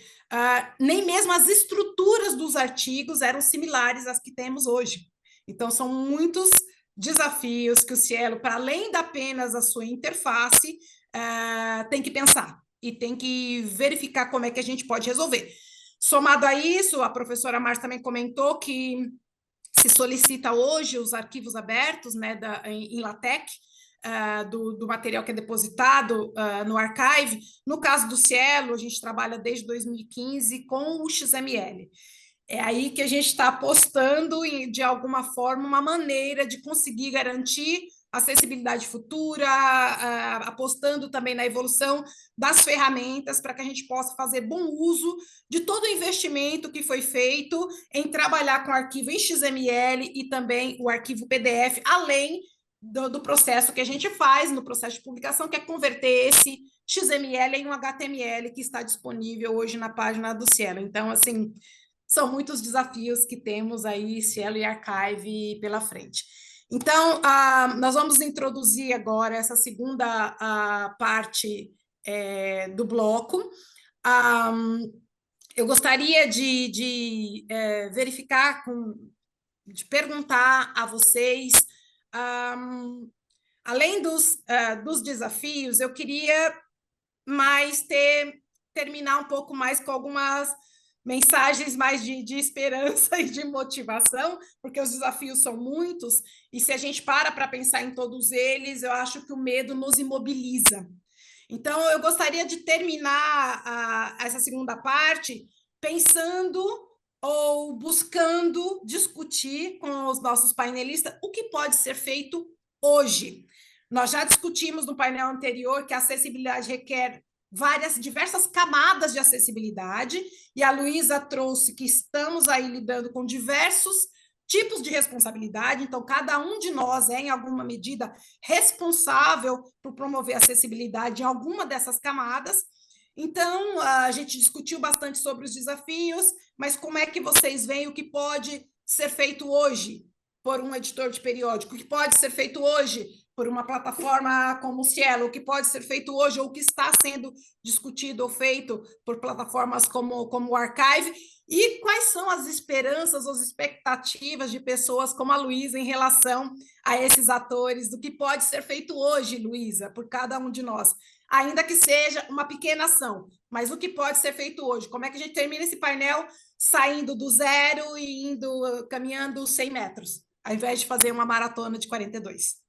nem mesmo as estruturas dos artigos eram similares às que temos hoje. Então, são muitos desafios que o Cielo, para além da apenas a sua interface, tem que pensar e tem que verificar como é que a gente pode resolver. Somado a isso, a professora Márcia também comentou que se solicita hoje os arquivos abertos em LaTeX, do material que é depositado no Archive. No caso do Cielo, a gente trabalha desde 2015 com o XML. É aí que a gente está apostando, de alguma forma, uma maneira de conseguir garantir acessibilidade futura, apostando também na evolução das ferramentas para que a gente possa fazer bom uso de todo o investimento que foi feito em trabalhar com o arquivo em XML e também o arquivo PDF, além do processo que a gente faz no processo de publicação, que é converter esse XML em um HTML que está disponível hoje na página do Cielo. Então, assim, são muitos desafios que temos aí, Cielo e Archive, pela frente. Então, nós vamos introduzir agora essa segunda parte do bloco. Eu gostaria de verificar, de perguntar a vocês, além dos desafios, eu queria terminar um pouco mais com algumas mensagens mais de esperança e de motivação, porque os desafios são muitos, e se a gente para pensar em todos eles, eu acho que o medo nos imobiliza. Então, eu gostaria de terminar essa segunda parte pensando ou buscando discutir com os nossos painelistas o que pode ser feito hoje. Nós já discutimos no painel anterior que a acessibilidade requer diversas camadas de acessibilidade, e a Luísa trouxe que estamos aí lidando com diversos tipos de responsabilidade, então cada um de nós é, em alguma medida, responsável por promover a acessibilidade em alguma dessas camadas. Então, a gente discutiu bastante sobre os desafios, mas como é que vocês veem o que pode ser feito hoje por um editor de periódico, o que pode ser feito hoje por uma plataforma como o Cielo, o que pode ser feito hoje, ou o que está sendo discutido ou feito por plataformas como o Archive, e quais são as esperanças, as expectativas de pessoas como a Luísa em relação a esses atores, do que pode ser feito hoje, Luísa, por cada um de nós, ainda que seja uma pequena ação, mas o que pode ser feito hoje? Como é que a gente termina esse painel saindo do zero e caminhando 100 metros, ao invés de fazer uma maratona de 42?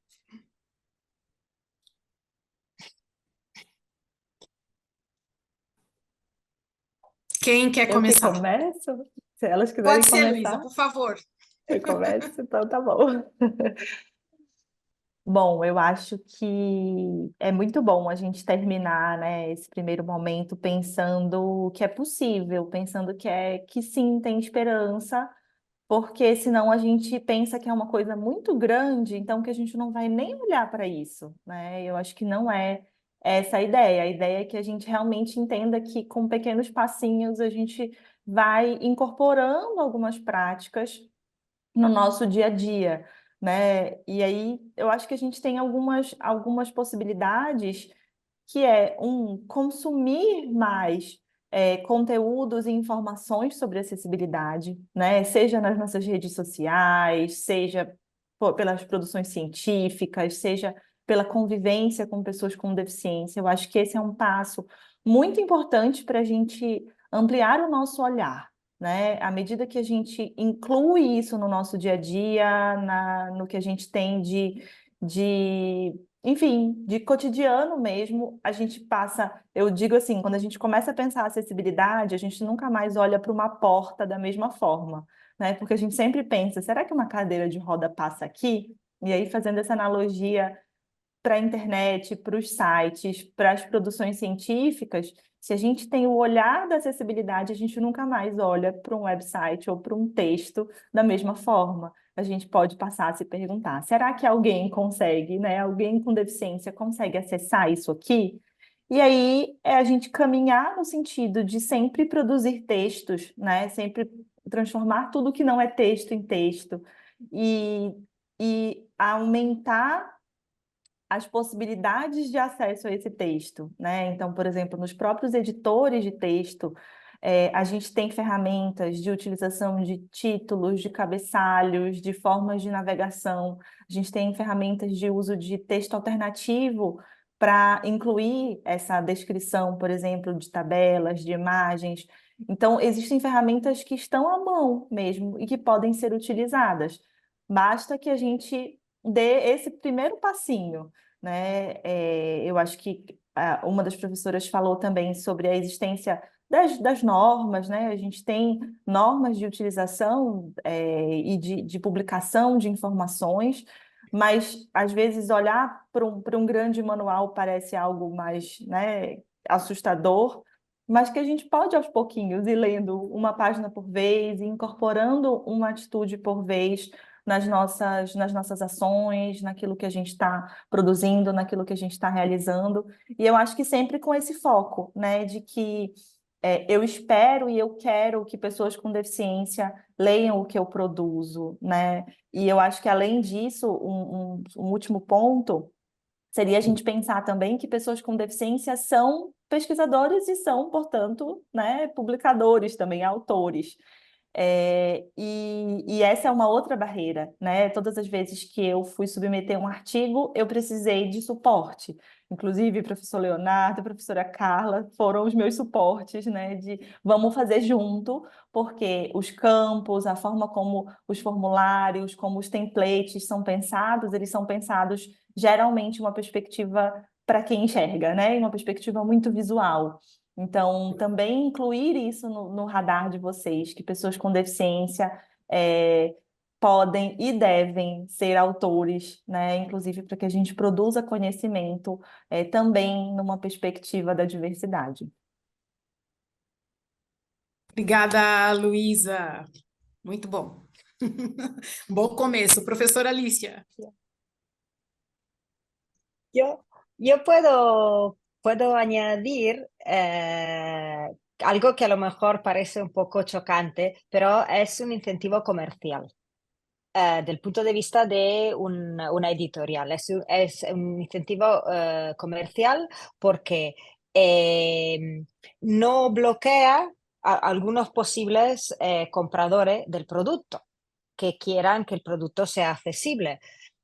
Quem quer começar? Eu que começo? Se elas quiserem Pode ser, começar, Luísa, por favor. eu começo, então tá bom. Bom, eu acho que é muito bom a gente terminar, né, esse primeiro momento pensando que é possível, pensando que sim, tem esperança, porque senão a gente pensa que é uma coisa muito grande, então que a gente não vai nem olhar para isso, né? Eu acho que não é essa a ideia é que a gente realmente entenda que com pequenos passinhos a gente vai incorporando algumas práticas no nosso dia a dia, né? E aí eu acho que a gente tem algumas possibilidades que é consumir mais conteúdos e informações sobre acessibilidade, né? Seja nas nossas redes sociais, seja pelas produções científicas, seja pela convivência com pessoas com deficiência. Eu acho que esse é um passo muito importante para a gente ampliar o nosso olhar, né? À medida que a gente inclui isso no nosso dia a dia, no que a gente tem enfim, de cotidiano mesmo, a gente passa, eu digo assim, quando a gente começa a pensar acessibilidade, a gente nunca mais olha para uma porta da mesma forma, né? Porque a gente sempre pensa, será que uma cadeira de roda passa aqui? E aí, fazendo essa analogia para a internet, para os sites, para as produções científicas, se a gente tem o olhar da acessibilidade, a gente nunca mais olha para um website ou para um texto da mesma forma. A gente pode passar a se perguntar, será que alguém consegue, né? Alguém com deficiência consegue acessar isso aqui? E aí é a gente caminhar no sentido de sempre produzir textos, né? Sempre transformar tudo que não é texto em texto e aumentar as possibilidades de acesso a esse texto, né? Então, por exemplo, nos próprios editores de texto, a gente tem ferramentas de utilização de títulos, de cabeçalhos, de formas de navegação. A gente tem ferramentas de uso de texto alternativo para incluir essa descrição, por exemplo, de tabelas, de imagens. Então, existem ferramentas que estão à mão mesmo e que podem ser utilizadas. Basta que a gente dê esse primeiro passinho, né? Eu acho que uma das professoras falou também sobre a existência das normas, né? A gente tem normas de utilização e de publicação de informações, mas às vezes olhar para um grande manual parece algo mais, né, assustador, mas que a gente pode aos pouquinhos ir lendo uma página por vez, e incorporando uma atitude por vez nas nossas ações, naquilo que a gente está produzindo, naquilo que a gente está realizando. E eu acho que sempre com esse foco, né, de que eu espero e eu quero que pessoas com deficiência leiam o que eu produzo, né? E eu acho que, além disso, um último ponto seria a gente pensar também que pessoas com deficiência são pesquisadores e são, portanto, né, publicadores também, autores. E essa é uma outra barreira, né? Todas as vezes que eu fui submeter um artigo, eu precisei de suporte. Inclusive, o professor Leonardo, a professora Carla foram os meus suportes, né? De vamos fazer junto, porque os campos, a forma como os formulários, como os templates são pensados, eles são pensados geralmente uma perspectiva para quem enxerga, né? Uma perspectiva muito visual. Então, também incluir isso no radar de vocês, que pessoas com deficiência podem e devem ser autores, né? Inclusive para que a gente produza conhecimento também numa perspectiva da diversidade. Obrigada, Luísa. Muito bom. Bom começo. Professora Alicia. Yo puedo añadir algo que a lo mejor parece un poco chocante, pero es un incentivo comercial. Del punto de vista de una editorial. Es un incentivo comercial porque no bloquea a algunos posibles compradores del producto que quieran que el producto sea accesible.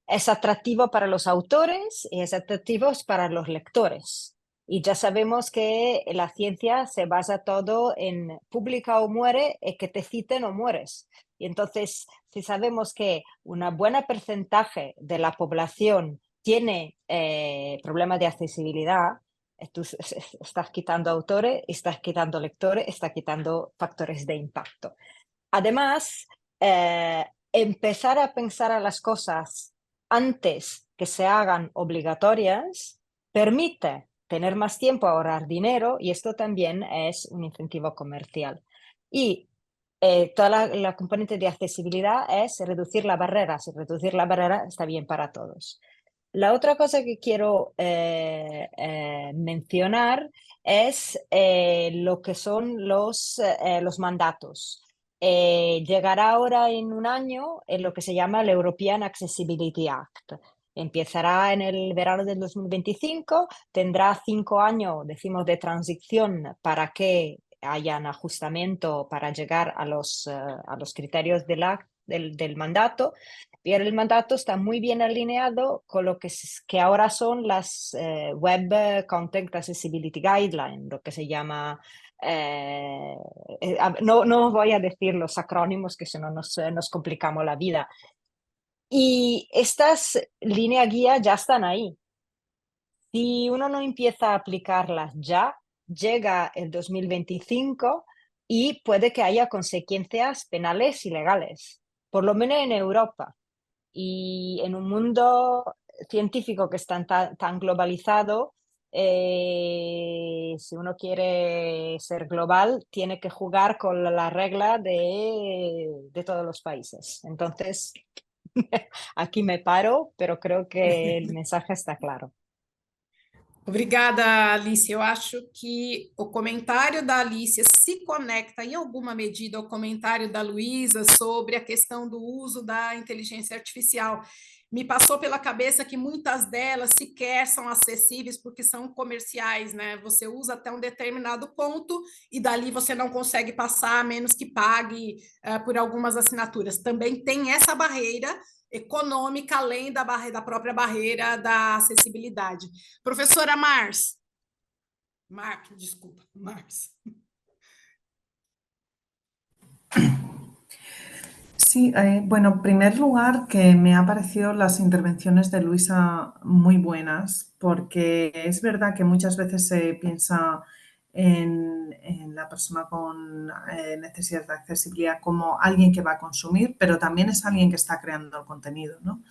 Es atractivo para los autores y es atractivo para los lectores. Y ya sabemos que la ciencia se basa todo en publica o muere, y que te citen o mueres. Y entonces, si sabemos que un buen porcentaje de la población tiene problemas de accesibilidad, tú estás quitando autores, estás quitando lectores, estás quitando factores de impacto. Además, empezar a pensar a las cosas antes que se hagan obligatorias permite tener más tiempo, ahorrar dinero, y esto también es un incentivo comercial. Y toda la componente de accesibilidad es reducir la barrera. Si reducir la barrera está bien para todos. La otra cosa que quiero mencionar es lo que son los mandatos. Llegará ahora en un año en lo que se llama el European Accessibility Act. Empezará en el verano del 2025, tendrá 5 años, decimos, de transición para que haya un ajustamiento para llegar a los criterios del mandato. Pero el mandato está muy bien alineado con lo que ahora son las Web Content Accessibility Guidelines, lo que se llama... no voy a decir los acrónimos, que si no nos complicamos la vida. Y estas líneas guía ya están ahí. Si uno no empieza a aplicarlas ya, llega el 2025 y puede que haya consecuencias penales y legales, por lo menos en Europa. Y en un mundo científico que está tan globalizado, si uno quiere ser global, tiene que jugar con la regla de todos los países. Entonces, aquí me paro, pero creo que el mensaje está claro. Obrigada, Alice. Eu acho que o comentário da Alice se conecta em alguma medida ao comentário da Luísa sobre a questão do uso da inteligência artificial. Me passou pela cabeça que muitas delas sequer são acessíveis porque são comerciais, né? Você usa até um determinado ponto e dali você não consegue passar, a menos que pague por algumas assinaturas. Também tem essa barreira econômica, além da própria barreira da acessibilidade. Professora Mars. Desculpa, Mars. Sí, bueno, en primer lugar, que me han parecido las intervenciones de Luisa muy buenas, porque es verdad que muchas veces se piensa en la persona con necesidades de accesibilidad como alguien que va a consumir, pero también es alguien que está creando el contenido, ¿no?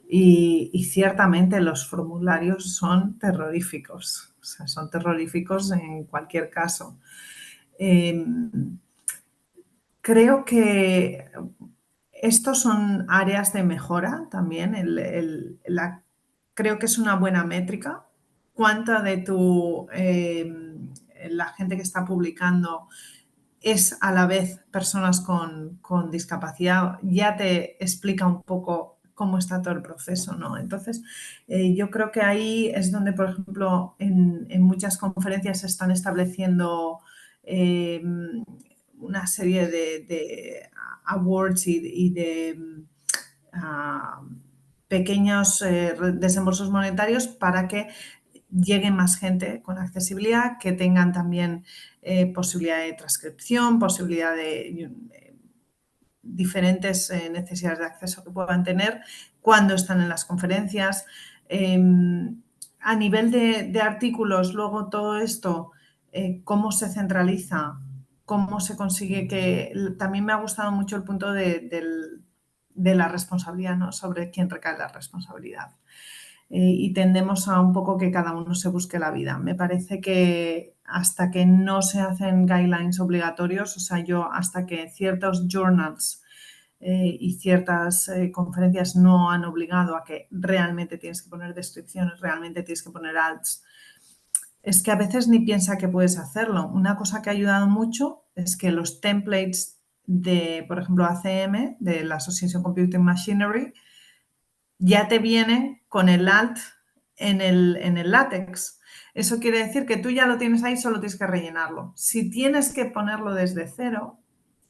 Y ciertamente los formularios son terroríficos, o sea, son terroríficos en cualquier caso. Creo que estos son áreas de mejora también. Creo que es una buena métrica. ¿Cuánta de la gente que está publicando es a la vez personas con discapacidad? Ya te explica un poco cómo está todo el proceso, ¿no? Entonces, yo creo que ahí es donde, por ejemplo, en muchas conferencias se están estableciendo una serie de awards y de pequeños desembolsos monetarios para que llegue más gente con accesibilidad, que tengan también posibilidad de transcripción, posibilidad de diferentes necesidades de acceso que puedan tener cuando están en las conferencias. A nivel de artículos, luego todo esto, cómo se centraliza, cómo se consigue que... También me ha gustado mucho el punto de la responsabilidad, ¿no? Sobre quién recae la responsabilidad. Y tendemos a un poco que cada uno se busque la vida. Me parece que hasta que no se hacen guidelines obligatorios, o sea, yo hasta que ciertos journals y ciertas conferencias no han obligado a que realmente tienes que poner descripciones, realmente tienes que poner alts, es que a veces ni piensa que puedes hacerlo. Una cosa que ha ayudado mucho es que los templates de, por ejemplo, ACM, de la Association Computing Machinery, ya te vienen con el alt en el látex. Eso quiere decir que tú ya lo tienes ahí, solo tienes que rellenarlo. Si tienes que ponerlo desde cero,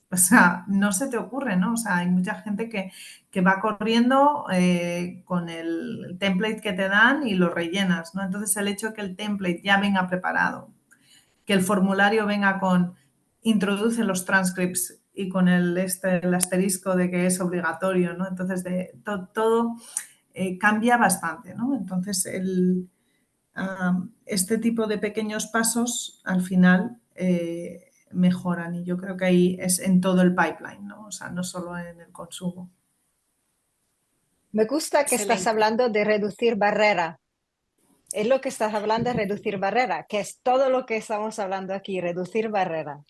o sea, no se te ocurre, ¿no? O sea, hay mucha gente que va corriendo con el template que te dan y lo rellenas, ¿no? Entonces, el hecho de que el template ya venga preparado, que el formulario venga con introduce los transcripts y con el asterisco de que es obligatorio, ¿no? Entonces, todo cambia bastante, ¿no? Entonces, este tipo de pequeños pasos, al final, mejoran, y yo creo que ahí es en todo el pipeline, ¿no? O sea, no solo en el consumo. Me gusta que estás Excelente. hablando de reducir barrera. Es lo que estás hablando de reducir barrera, que es todo lo que estamos hablando aquí, reducir barrera.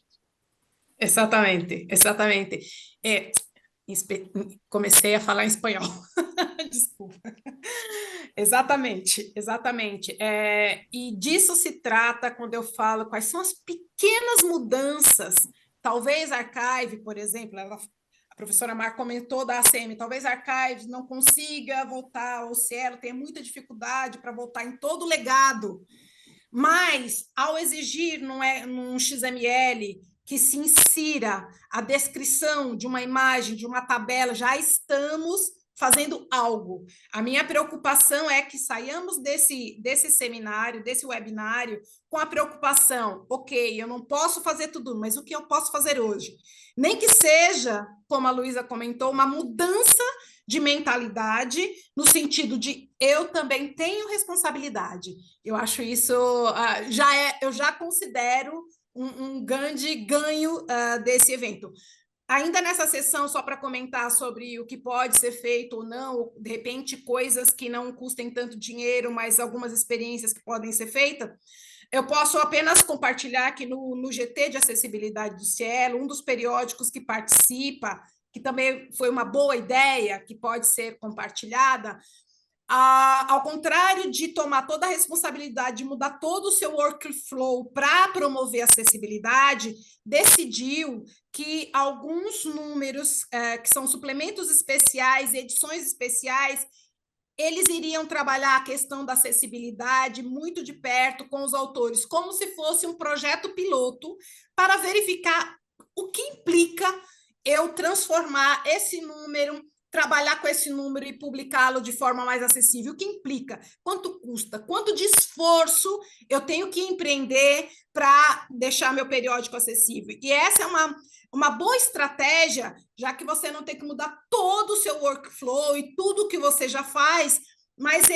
Exatamente, exatamente. Comecei a falar em espanhol. Desculpa. Exatamente, exatamente. E disso se trata quando eu falo quais são as pequenas mudanças. Talvez a Archive, por exemplo, a professora Mar comentou da ACM, talvez a Archive não consiga voltar, ou se ela tenha muita dificuldade para voltar em todo o legado. Mas, ao exigir num XML que se insira a descrição de uma imagem, de uma tabela, já estamos fazendo algo. A minha preocupação é que saiamos desse seminário, desse webinário, com a preocupação, ok, eu não posso fazer tudo, mas o que eu posso fazer hoje? Nem que seja, como a Luísa comentou, uma mudança de mentalidade, no sentido de eu também tenho responsabilidade. Eu acho isso, eu já considero um grande ganho desse evento. Ainda nessa sessão, só para comentar sobre o que pode ser feito ou não, ou, de repente, coisas que não custem tanto dinheiro, mas algumas experiências que podem ser feitas, eu posso apenas compartilhar que no GT de acessibilidade do Cielo, um dos periódicos que participa, que também foi uma boa ideia, que pode ser compartilhada, ao contrário de tomar toda a responsabilidade de mudar todo o seu workflow para promover a acessibilidade, decidiu que alguns números, que são suplementos especiais, edições especiais, eles iriam trabalhar a questão da acessibilidade muito de perto com os autores, como se fosse um projeto piloto, para verificar o que implica eu transformar esse número, trabalhar com esse número e publicá-lo de forma mais acessível. O que implica? Quanto custa? Quanto de esforço eu tenho que empreender para deixar meu periódico acessível? E essa é uma boa estratégia, já que você não tem que mudar todo o seu workflow e tudo que você já faz, mas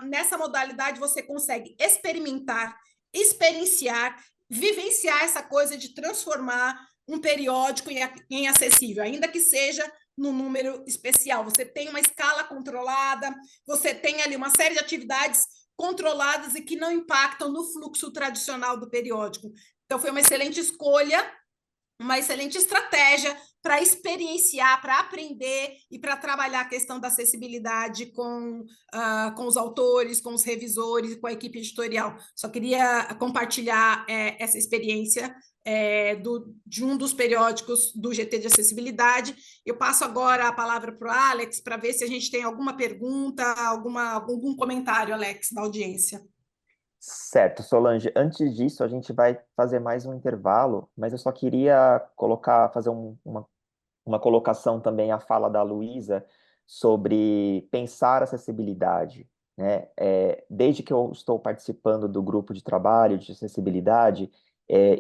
nessa modalidade você consegue experimentar, experienciar, vivenciar essa coisa de transformar um periódico em acessível, ainda que seja no número especial. Você tem uma escala controlada, você tem ali uma série de atividades controladas e que não impactam no fluxo tradicional do periódico. Então, foi uma excelente escolha, uma excelente estratégia para experienciar, para aprender e para trabalhar a questão da acessibilidade com os autores, com os revisores, com a equipe editorial. Só queria compartilhar essa experiência de um dos periódicos do GT de acessibilidade. Eu passo agora a palavra para o Alex, para ver se a gente tem alguma pergunta, algum comentário, Alex, da audiência. Certo, Solange. Antes disso, a gente vai fazer mais um intervalo, mas eu só queria fazer uma colocação também à fala da Luísa sobre pensar acessibilidade, né? Desde que eu estou participando do grupo de trabalho de acessibilidade,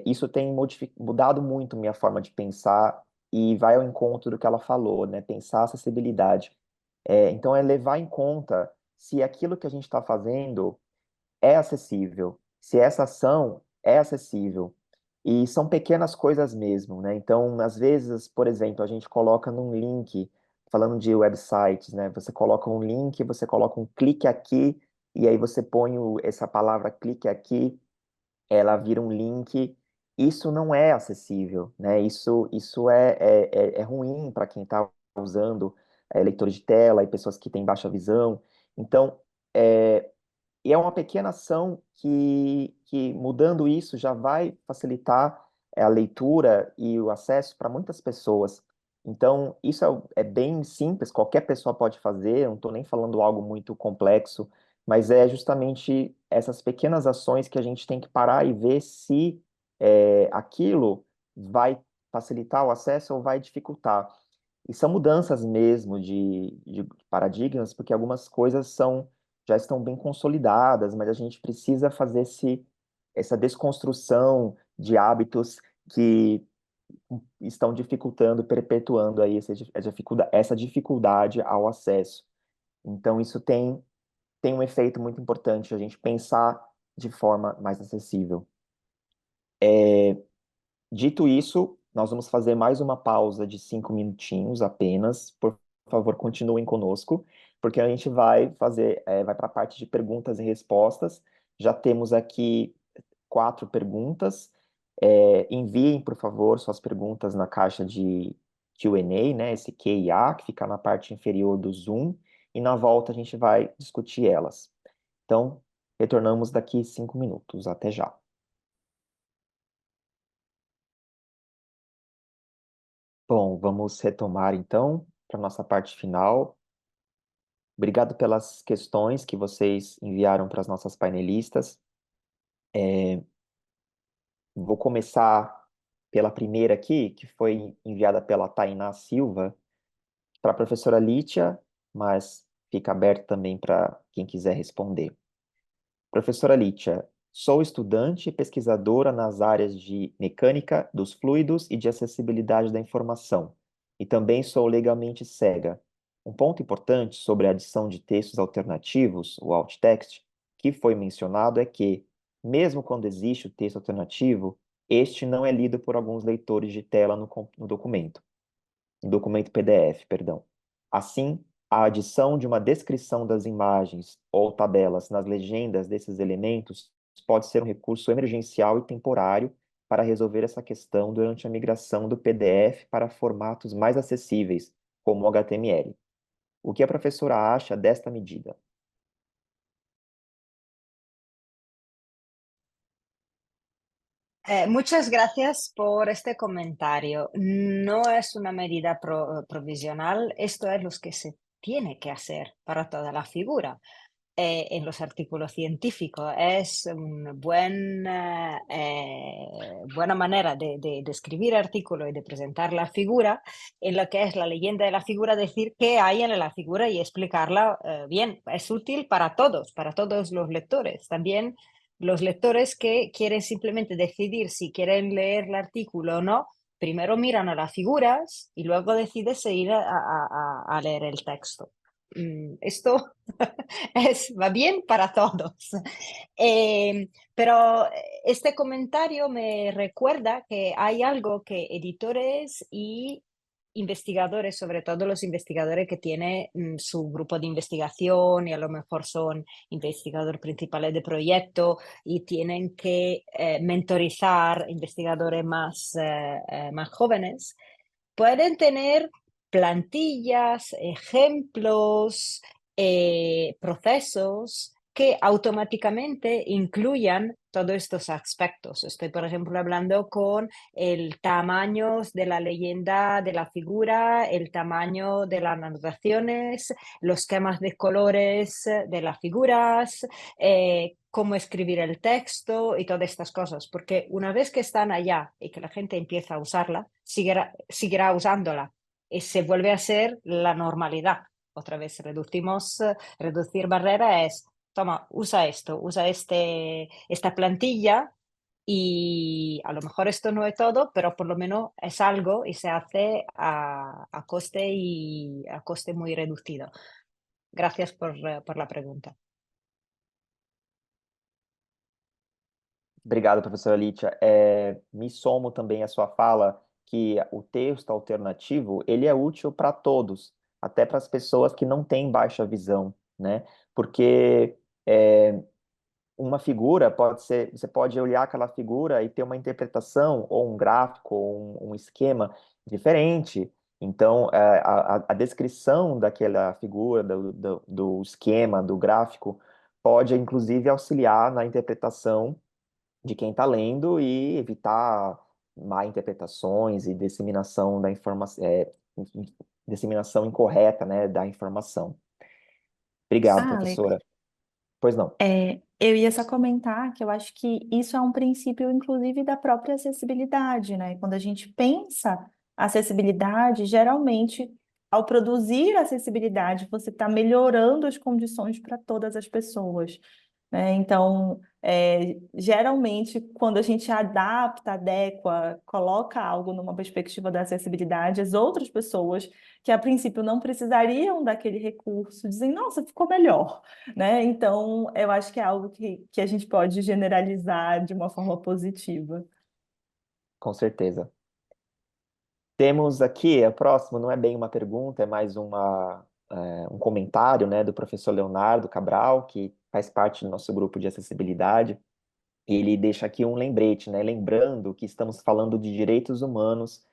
isso tem mudado muito minha forma de pensar e vai ao encontro do que ela falou, né? Pensar acessibilidade. Então, é levar em conta se aquilo que a gente está fazendo é acessível, se essa ação é acessível. E são pequenas coisas mesmo, né? Então, às vezes, por exemplo, a gente coloca num link, falando de websites, né? Você coloca um link, você coloca um clique aqui, e aí você põe essa palavra clique aqui, ela vira um link. Isso não é acessível, né? Isso é ruim para quem está usando leitores de tela e pessoas que têm baixa visão. Então, é, e é uma pequena ação que mudando isso, já vai facilitar a leitura e o acesso para muitas pessoas. Então, isso é bem simples, qualquer pessoa pode fazer, eu não estou nem falando algo muito complexo, mas é justamente essas pequenas ações que a gente tem que parar e ver se aquilo vai facilitar o acesso ou vai dificultar. E são mudanças mesmo de paradigmas, porque algumas coisas já estão bem consolidadas, mas a gente precisa fazer essa desconstrução de hábitos que estão dificultando, perpetuando aí essa dificuldade ao acesso. Então, isso tem um efeito muito importante, a gente pensar de forma mais acessível. Dito isso, nós vamos fazer mais uma pausa de 5 minutinhos apenas. Por favor, continuem conosco, porque a gente vai para a parte de perguntas e respostas. Já temos aqui 4 perguntas. Enviem, por favor, suas perguntas na caixa de Q&A, né? Esse Q e A, que fica na parte inferior do Zoom, e na volta a gente vai discutir elas. Então, retornamos daqui 5 minutos. Até já. Bom, vamos retomar então para a nossa parte final. Obrigado pelas questões que vocês enviaram para as nossas painelistas. Vou começar pela primeira aqui, que foi enviada pela Tainá Silva, para a professora Lítia, mas fica aberto também para quem quiser responder. Professora Lítia, sou estudante e pesquisadora nas áreas de mecânica dos fluidos e de acessibilidade da informação, e também sou legalmente cega. Um ponto importante sobre a adição de textos alternativos, o alt text, que foi mencionado é que, mesmo quando existe o texto alternativo, este não é lido por alguns leitores de tela no documento PDF, perdão. Assim, a adição de uma descrição das imagens ou tabelas nas legendas desses elementos pode ser um recurso emergencial e temporário para resolver essa questão durante a migração do PDF para formatos mais acessíveis, como o HTML. O que a professora acha desta medida? Muchas gracias por este comentario. No es una medida provisional, esto es lo que se tiene que hacer para toda la figura. En los artículos científicos es una buena manera de escribir artículos y de presentar la figura, en lo que es la leyenda de la figura, decir qué hay en la figura y explicarla bien. Es útil para todos los lectores. También los lectores que quieren simplemente decidir si quieren leer el artículo o no, primero miran a las figuras y luego deciden si ir a leer el texto. Esto va bien para todos. Pero este comentario me recuerda que hay algo que editores y investigadores, sobre todo los investigadores que tienen su grupo de investigación y a lo mejor son investigadores principales de proyecto y tienen que mentorizar investigadores más jóvenes, pueden tener plantillas, ejemplos, procesos que automáticamente incluyan todos estos aspectos. Estoy, por ejemplo, hablando con el tamaño de la leyenda de la figura, el tamaño de las anotaciones, los esquemas de colores de las figuras, cómo escribir el texto y todas estas cosas, porque una vez que están allá y que la gente empieza a usarla, seguirá usándola y se vuelve a ser la normalidad. Otra vez reducir barrera es, toma, usa esto, usa esta plantilla y a lo mejor esto no es todo, pero por lo menos es algo y se hace a coste muy reducido. Gracias por la pregunta. Obrigado, professora Lítia. Me somo também à sua fala que o texto alternativo, ele é útil para todos, até para as pessoas que não têm baixa visão, né? Porque uma figura pode ser, você pode olhar aquela figura e ter uma interpretação, ou um gráfico, ou um esquema diferente. Então, a descrição daquela figura, do esquema, do gráfico, pode, inclusive, auxiliar na interpretação de quem está lendo e evitar má interpretações e disseminação da informação, disseminação incorreta, né, da informação. Obrigado, Alex, professora. Pois não. eu ia só comentar que eu acho que isso é um princípio, inclusive, da própria acessibilidade, né? Quando a gente pensa acessibilidade, geralmente, ao produzir acessibilidade, você está melhorando as condições para todas as pessoas, né? Então, geralmente, quando a gente adapta, adequa, coloca algo numa perspectiva da acessibilidade, as outras pessoas que a princípio não precisariam daquele recurso dizem, nossa, ficou melhor, né? Então, eu acho que é algo que a gente pode generalizar de uma forma positiva. Com certeza. Temos aqui, a próxima não é bem uma pergunta, é mais um comentário, né, do professor Leonardo Cabral, que faz parte do nosso grupo de acessibilidade. Ele deixa aqui um lembrete, né, lembrando que estamos falando de direitos humanos.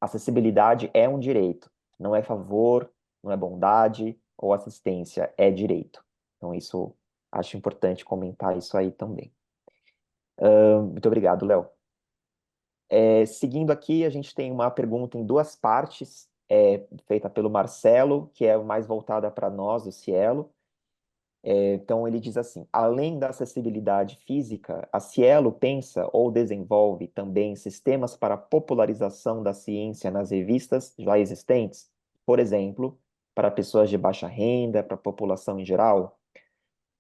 Acessibilidade é um direito, não é favor, não é bondade ou assistência, é direito. Então, isso, acho importante comentar isso aí também. Muito obrigado, Léo. Seguindo aqui, a gente tem uma pergunta em duas partes, feita pelo Marcelo, que é mais voltada para nós, do Cielo. Então, ele diz assim, além da acessibilidade física, a Cielo pensa ou desenvolve também sistemas para a popularização da ciência nas revistas já existentes? Por exemplo, para pessoas de baixa renda, para a população em geral?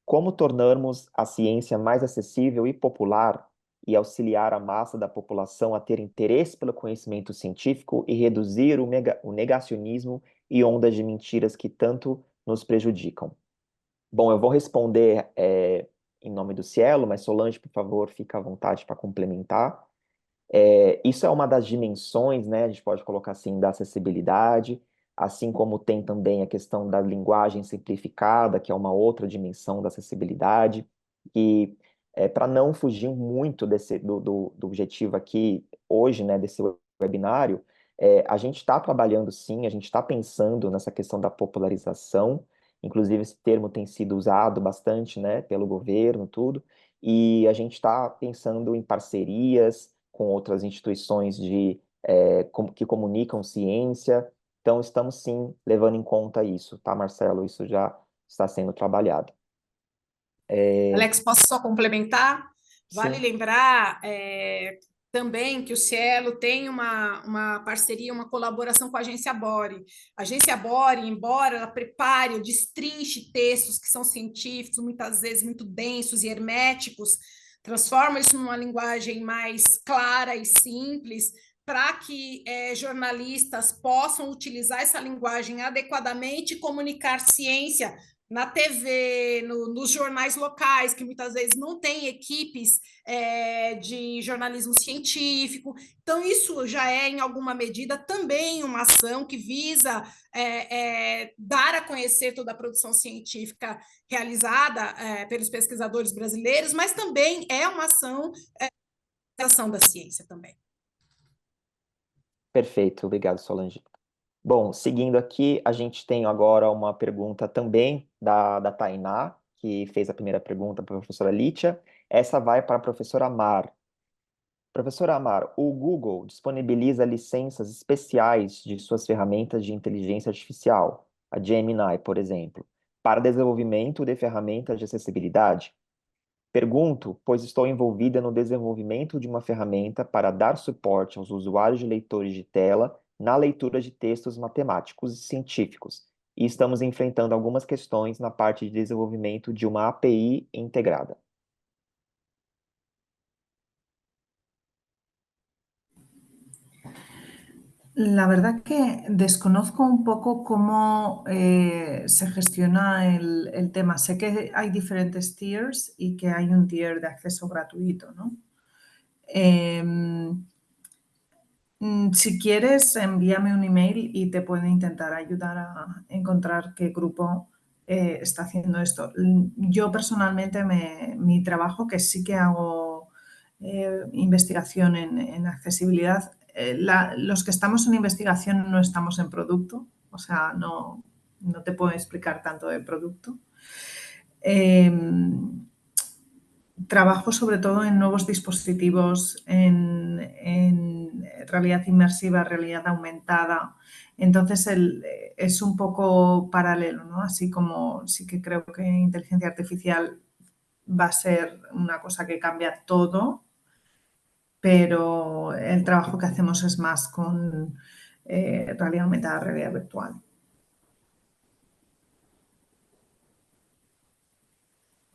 Como tornarmos a ciência mais acessível e popular e auxiliar a massa da população a ter interesse pelo conhecimento científico e reduzir o negacionismo e ondas de mentiras que tanto nos prejudicam? Bom, eu vou responder em nome do Cielo, mas Solange, por favor, fica à vontade para complementar. Isso é uma das dimensões, né, a gente pode colocar assim, da acessibilidade, assim como tem também a questão da linguagem simplificada, que é uma outra dimensão da acessibilidade, e para não fugir muito do objetivo aqui hoje, né, desse webinário, a gente está trabalhando sim, a gente está pensando nessa questão da popularização, inclusive esse termo tem sido usado bastante, né, pelo governo, tudo, e a gente está pensando em parcerias com outras instituições que comunicam ciência, então estamos sim levando em conta isso, tá, Marcelo? Isso já está sendo trabalhado. Alex, posso só complementar? Vale Sim. lembrar também que o Cielo tem uma parceria, uma colaboração com a Agência Bore. A Agência Bore, embora ela prepare ou destrinche textos que são científicos, muitas vezes muito densos e herméticos, transforma isso numa linguagem mais clara e simples, para que jornalistas possam utilizar essa linguagem adequadamente e comunicar ciência na TV, nos jornais locais, que muitas vezes não têm equipes de jornalismo científico. Então, isso já é, em alguma medida, também uma ação que visa dar a conhecer toda a produção científica realizada pelos pesquisadores brasileiros, mas também é uma ação da ciência também. Perfeito, obrigado, Solange. Bom, seguindo aqui, a gente tem agora uma pergunta também da Tainá, que fez a primeira pergunta para a professora Lítia. Essa vai para a professora Amar. Professora Amar, o Google disponibiliza licenças especiais de suas ferramentas de inteligência artificial, a Gemini, por exemplo, para desenvolvimento de ferramentas de acessibilidade. Pergunto, pois estou envolvida no desenvolvimento de uma ferramenta para dar suporte aos usuários de leitores de tela na leitura de textos matemáticos e científicos, e estamos enfrentando algumas questões na parte de desenvolvimento de uma API integrada. La verdad que desconozco un poco cómo se gestiona el tema. Sé que hay diferentes tiers y que hay un tier de acceso gratuito, ¿no? Si quieres, envíame un email y te puedo intentar ayudar a encontrar qué grupo está haciendo esto. Yo personalmente, mi trabajo, que sí que hago investigación en accesibilidad, los que estamos en investigación no estamos en producto, o sea, no te puedo explicar tanto de producto. Trabajo sobre todo en nuevos dispositivos, en realidad inmersiva, realidad aumentada. Entonces es un poco paralelo, ¿no? Así como sí que creo que inteligencia artificial va a ser una cosa que cambia todo, pero el trabajo que hacemos es más con realidad aumentada, realidad virtual.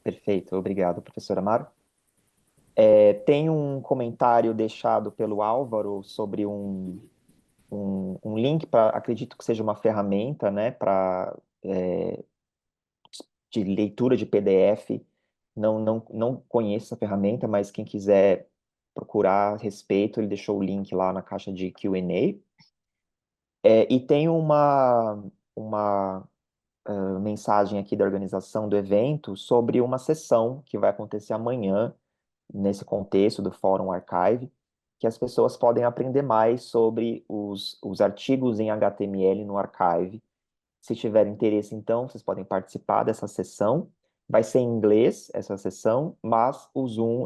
Perfeito, obrigado, professora Amaro. Tem um comentário deixado pelo Álvaro sobre um link para, acredito que seja uma ferramenta, né, de leitura de PDF. Não conheço essa ferramenta, mas quem quiser procurar a respeito, ele deixou o link lá na caixa de Q&A. E tem uma mensagem aqui da organização do evento sobre uma sessão que vai acontecer amanhã, nesse contexto do Fórum Archive, que as pessoas podem aprender mais sobre os artigos em HTML no Archive. Se tiver interesse, então, vocês podem participar dessa sessão. Vai ser em inglês essa sessão, mas o Zoom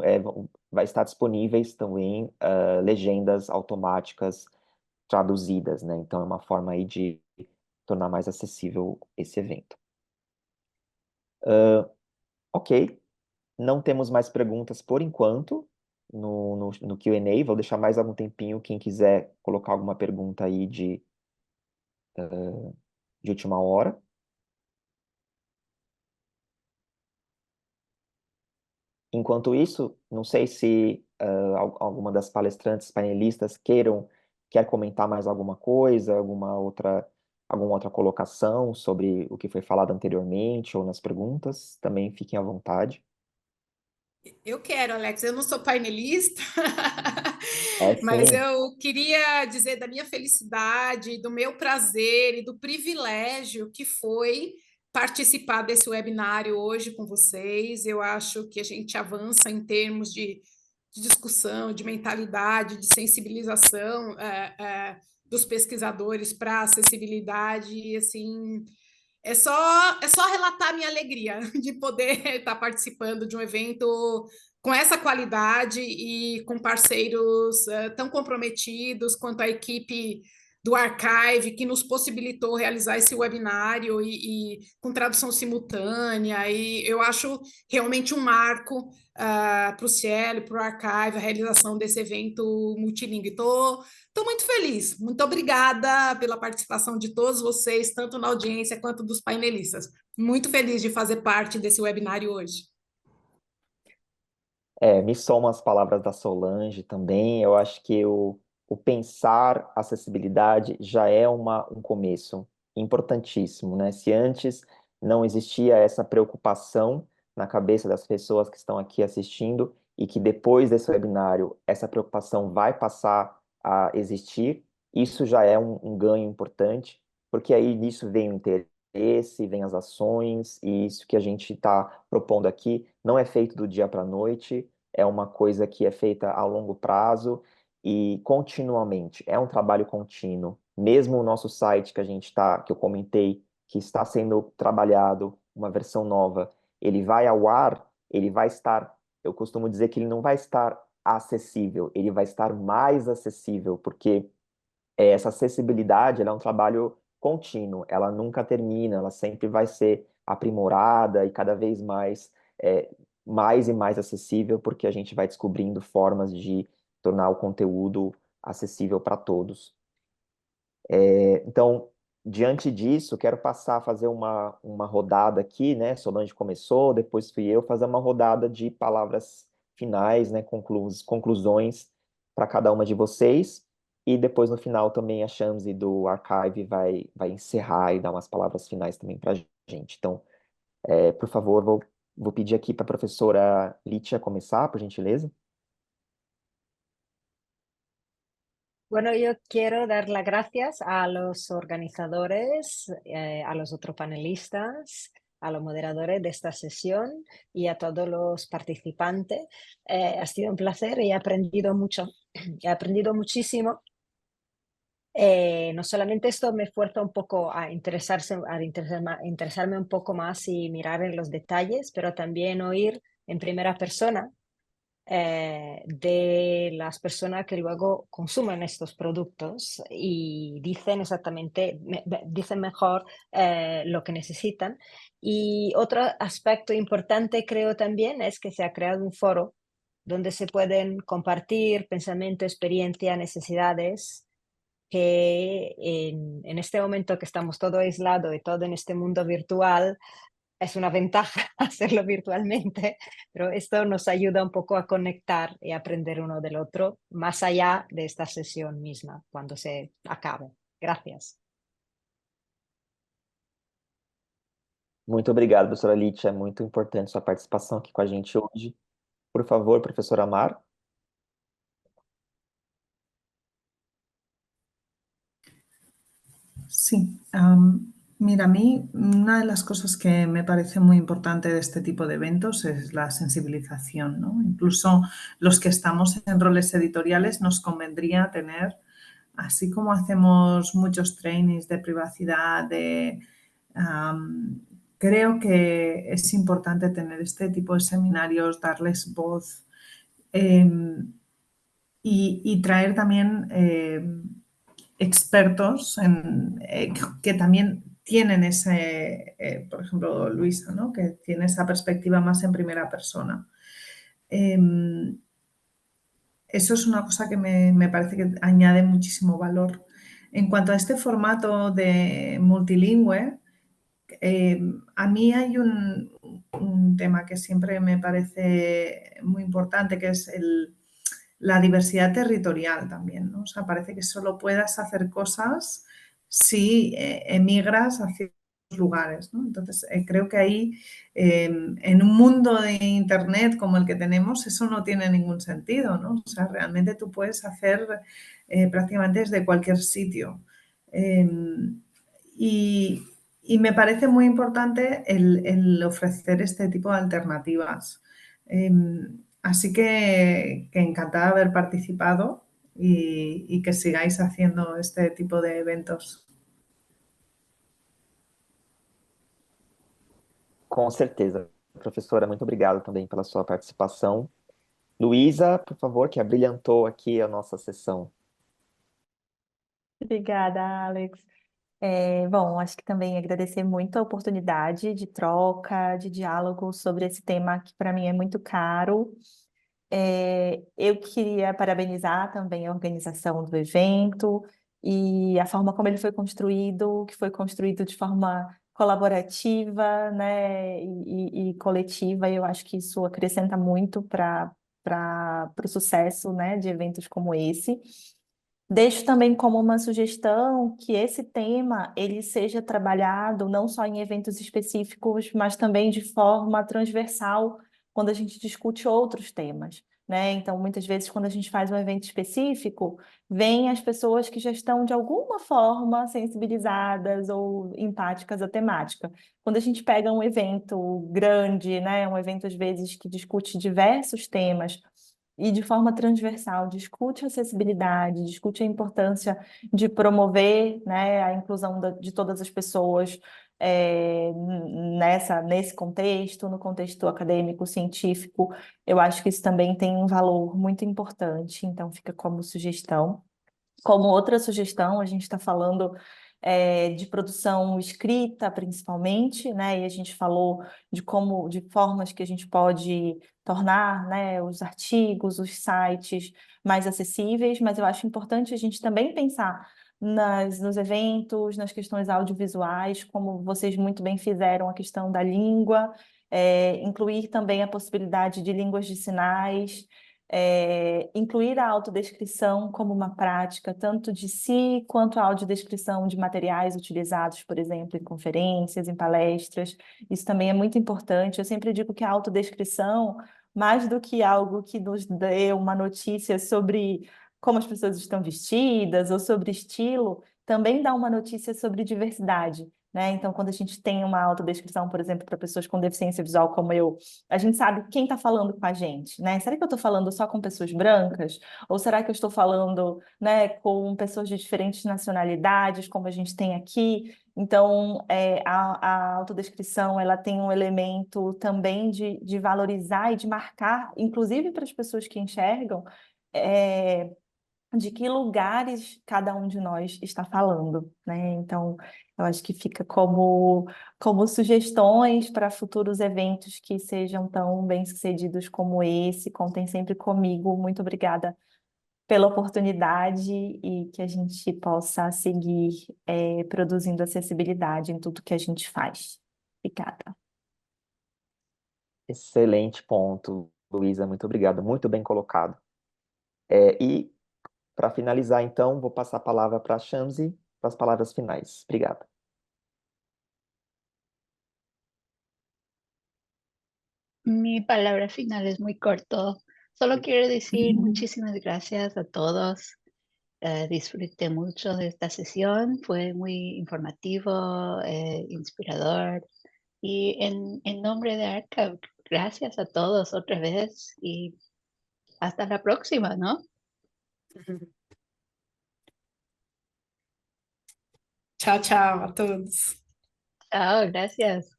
vai estar disponíveis também legendas automáticas traduzidas, né? Então é uma forma aí de tornar mais acessível esse evento. Ok, não temos mais perguntas por enquanto no Q&A. Vou deixar mais algum tempinho, quem quiser colocar alguma pergunta aí de última hora. Enquanto isso, não sei se alguma das palestrantes, painelistas quer comentar mais alguma coisa, alguma outra colocação sobre o que foi falado anteriormente ou nas perguntas. Também fiquem à vontade. Eu quero, Alex. Eu não sou painelista, mas Sim. eu queria dizer da minha felicidade, do meu prazer e do privilégio que foi participar desse webinário hoje com vocês. Eu acho que a gente avança em termos de discussão, de mentalidade, de sensibilização dos pesquisadores para a acessibilidade, e assim. É só relatar a minha alegria de poder estar participando de um evento com essa qualidade e com parceiros tão comprometidos quanto a equipe do Archive, que nos possibilitou realizar esse webinário e com tradução simultânea. E eu acho realmente um marco para o Cielo, para o Archive, a realização desse evento multilingüe. Estou muito feliz. Muito obrigada pela participação de todos vocês, tanto na audiência quanto dos painelistas. Muito feliz de fazer parte desse webinário hoje. Me somam as palavras da Solange também. Eu acho que o pensar acessibilidade já é um começo importantíssimo, né? Se antes não existia essa preocupação na cabeça das pessoas que estão aqui assistindo e que depois desse webinário essa preocupação vai passar a existir, isso já é um ganho importante, porque aí nisso vem o interesse, vem as ações, e isso que a gente está propondo aqui não é feito do dia para a noite, é uma coisa que é feita a longo prazo e continuamente, é um trabalho contínuo. Mesmo o nosso site que eu comentei, que está sendo trabalhado, uma versão nova, ele vai ao ar, ele vai estar, eu costumo dizer que ele não vai estar acessível, ele vai estar mais acessível, porque essa acessibilidade ela é um trabalho contínuo, ela nunca termina, ela sempre vai ser aprimorada e cada vez mais mais e mais acessível, porque a gente vai descobrindo formas de tornar o conteúdo acessível para todos. Então, diante disso, quero passar a fazer uma rodada aqui, né? Solange começou, depois fui eu, fazer uma rodada de palavras finais, né? Conclusões para cada uma de vocês. E depois, no final, também a Shamsi do Archive vai encerrar e dar umas palavras finais também para a gente. Então, por favor, vou pedir aqui para a professora Lítia começar, por gentileza. Bueno, yo quiero dar las gracias a los organizadores, a los otros panelistas, a los moderadores de esta sesión y a todos los participantes. Ha sido un placer y he aprendido mucho, he aprendido muchísimo. No solamente esto me fuerza un poco a interesarme un poco más y mirar en los detalles, pero también oír en primera persona de las personas que luego consumen estos productos y dicen exactamente, dicen mejor lo que necesitan. Y otro aspecto importante creo también es que se ha creado un foro donde se pueden compartir pensamiento, experiencia, necesidades que en este momento que estamos todo aislado y todo en este mundo virtual, es una ventaja hacerlo virtualmente, pero esto nos ayuda un poco a conectar y aprender uno del otro, más allá de esta sesión misma, cuando se acabe. Gracias. Muito obrigado, professora Lítia. É muito importante sua participação aqui com a gente hoje. Por favor, professora Mar. Sí, mira, a mí una de las cosas que me parece muy importante de este tipo de eventos es la sensibilización, ¿no? Incluso los que estamos en roles editoriales nos convendría tener, así como hacemos muchos trainings de privacidad, creo que es importante tener este tipo de seminarios, darles voz y traer también expertos que también tienen ese, por ejemplo, Luisa, ¿no? Que tiene esa perspectiva más en primera persona. Eso es una cosa que me parece que añade muchísimo valor. En cuanto a este formato de multilingüe, a mí hay un tema que siempre me parece muy importante, que es la diversidad territorial también, ¿no? O sea, parece que solo puedas hacer cosas si emigras hacia otros lugares, ¿no? Entonces, creo que ahí, en un mundo de Internet como el que tenemos, eso no tiene ningún sentido, ¿no? O sea, realmente tú puedes hacer prácticamente desde cualquier sitio. Y me parece muy importante el ofrecer este tipo de alternativas. Así que encantada de haber participado y que sigáis haciendo este tipo de eventos. Com certeza. Professora, muito obrigado também pela sua participação. Luísa, por favor, que abrilhantou aqui a nossa sessão. Obrigada, Alex. Bom, acho que também agradecer muito a oportunidade de troca, de diálogo sobre esse tema que para mim é muito caro. Eu queria parabenizar também a organização do evento e a forma como ele foi construído, que foi construído de forma colaborativa, né, e coletiva. E eu acho que isso acrescenta muito para o sucesso, né, de eventos como esse. Deixo também como uma sugestão que esse tema ele seja trabalhado não só em eventos específicos, mas também de forma transversal quando a gente discute outros temas, né? Então, muitas vezes, quando a gente faz um evento específico, vêm as pessoas que já estão de alguma forma sensibilizadas ou empáticas à temática. Quando a gente pega um evento grande, né, um evento às vezes que discute diversos temas e de forma transversal, discute a acessibilidade, discute a importância de promover, né, a inclusão de todas as pessoas nesse contexto, no contexto acadêmico, científico. Eu acho que isso também tem um valor muito importante, então fica como sugestão. Como outra sugestão, a gente está falando de produção escrita, principalmente, né? E a gente falou de formas que a gente pode tornar, né, os artigos, os sites mais acessíveis, mas eu acho importante a gente também pensar nos eventos, nas questões audiovisuais, como vocês muito bem fizeram a questão da língua, incluir também a possibilidade de línguas de sinais, incluir a autodescrição como uma prática, tanto de si quanto a audiodescrição de materiais utilizados, por exemplo, em conferências, em palestras. Isso também é muito importante. Eu sempre digo que a autodescrição, mais do que algo que nos dê uma notícia sobre como as pessoas estão vestidas ou sobre estilo, também dá uma notícia sobre diversidade, né? Então, quando a gente tem uma autodescrição, por exemplo, para pessoas com deficiência visual como eu, a gente sabe quem está falando com a gente, né? Será que eu estou falando só com pessoas brancas? Ou será que eu estou falando, né, com pessoas de diferentes nacionalidades, como a gente tem aqui? Então, a autodescrição, ela tem um elemento também de valorizar e de marcar, inclusive para as pessoas que enxergam, é, de que lugares cada um de nós está falando, né? Então, eu acho que fica como sugestões para futuros eventos que sejam tão bem-sucedidos como esse. Contem sempre comigo. Muito obrigada pela oportunidade e que a gente possa seguir produzindo acessibilidade em tudo que a gente faz. Obrigada. Excelente ponto, Luísa, muito obrigado, muito bem colocado. E para finalizar, então, vou passar a palavra para a Shamsi para as palavras finais. Obrigado. Mi palabra final es muy corto. Solo quiero decir muchísimas gracias a todos. Disfruté mucho de esta sesión. Fue muy informativo, inspirador. Y en nombre de ARCA, gracias a todos otra vez y hasta la próxima, ¿no? Tchau, tchau a todos. Chao, gracias.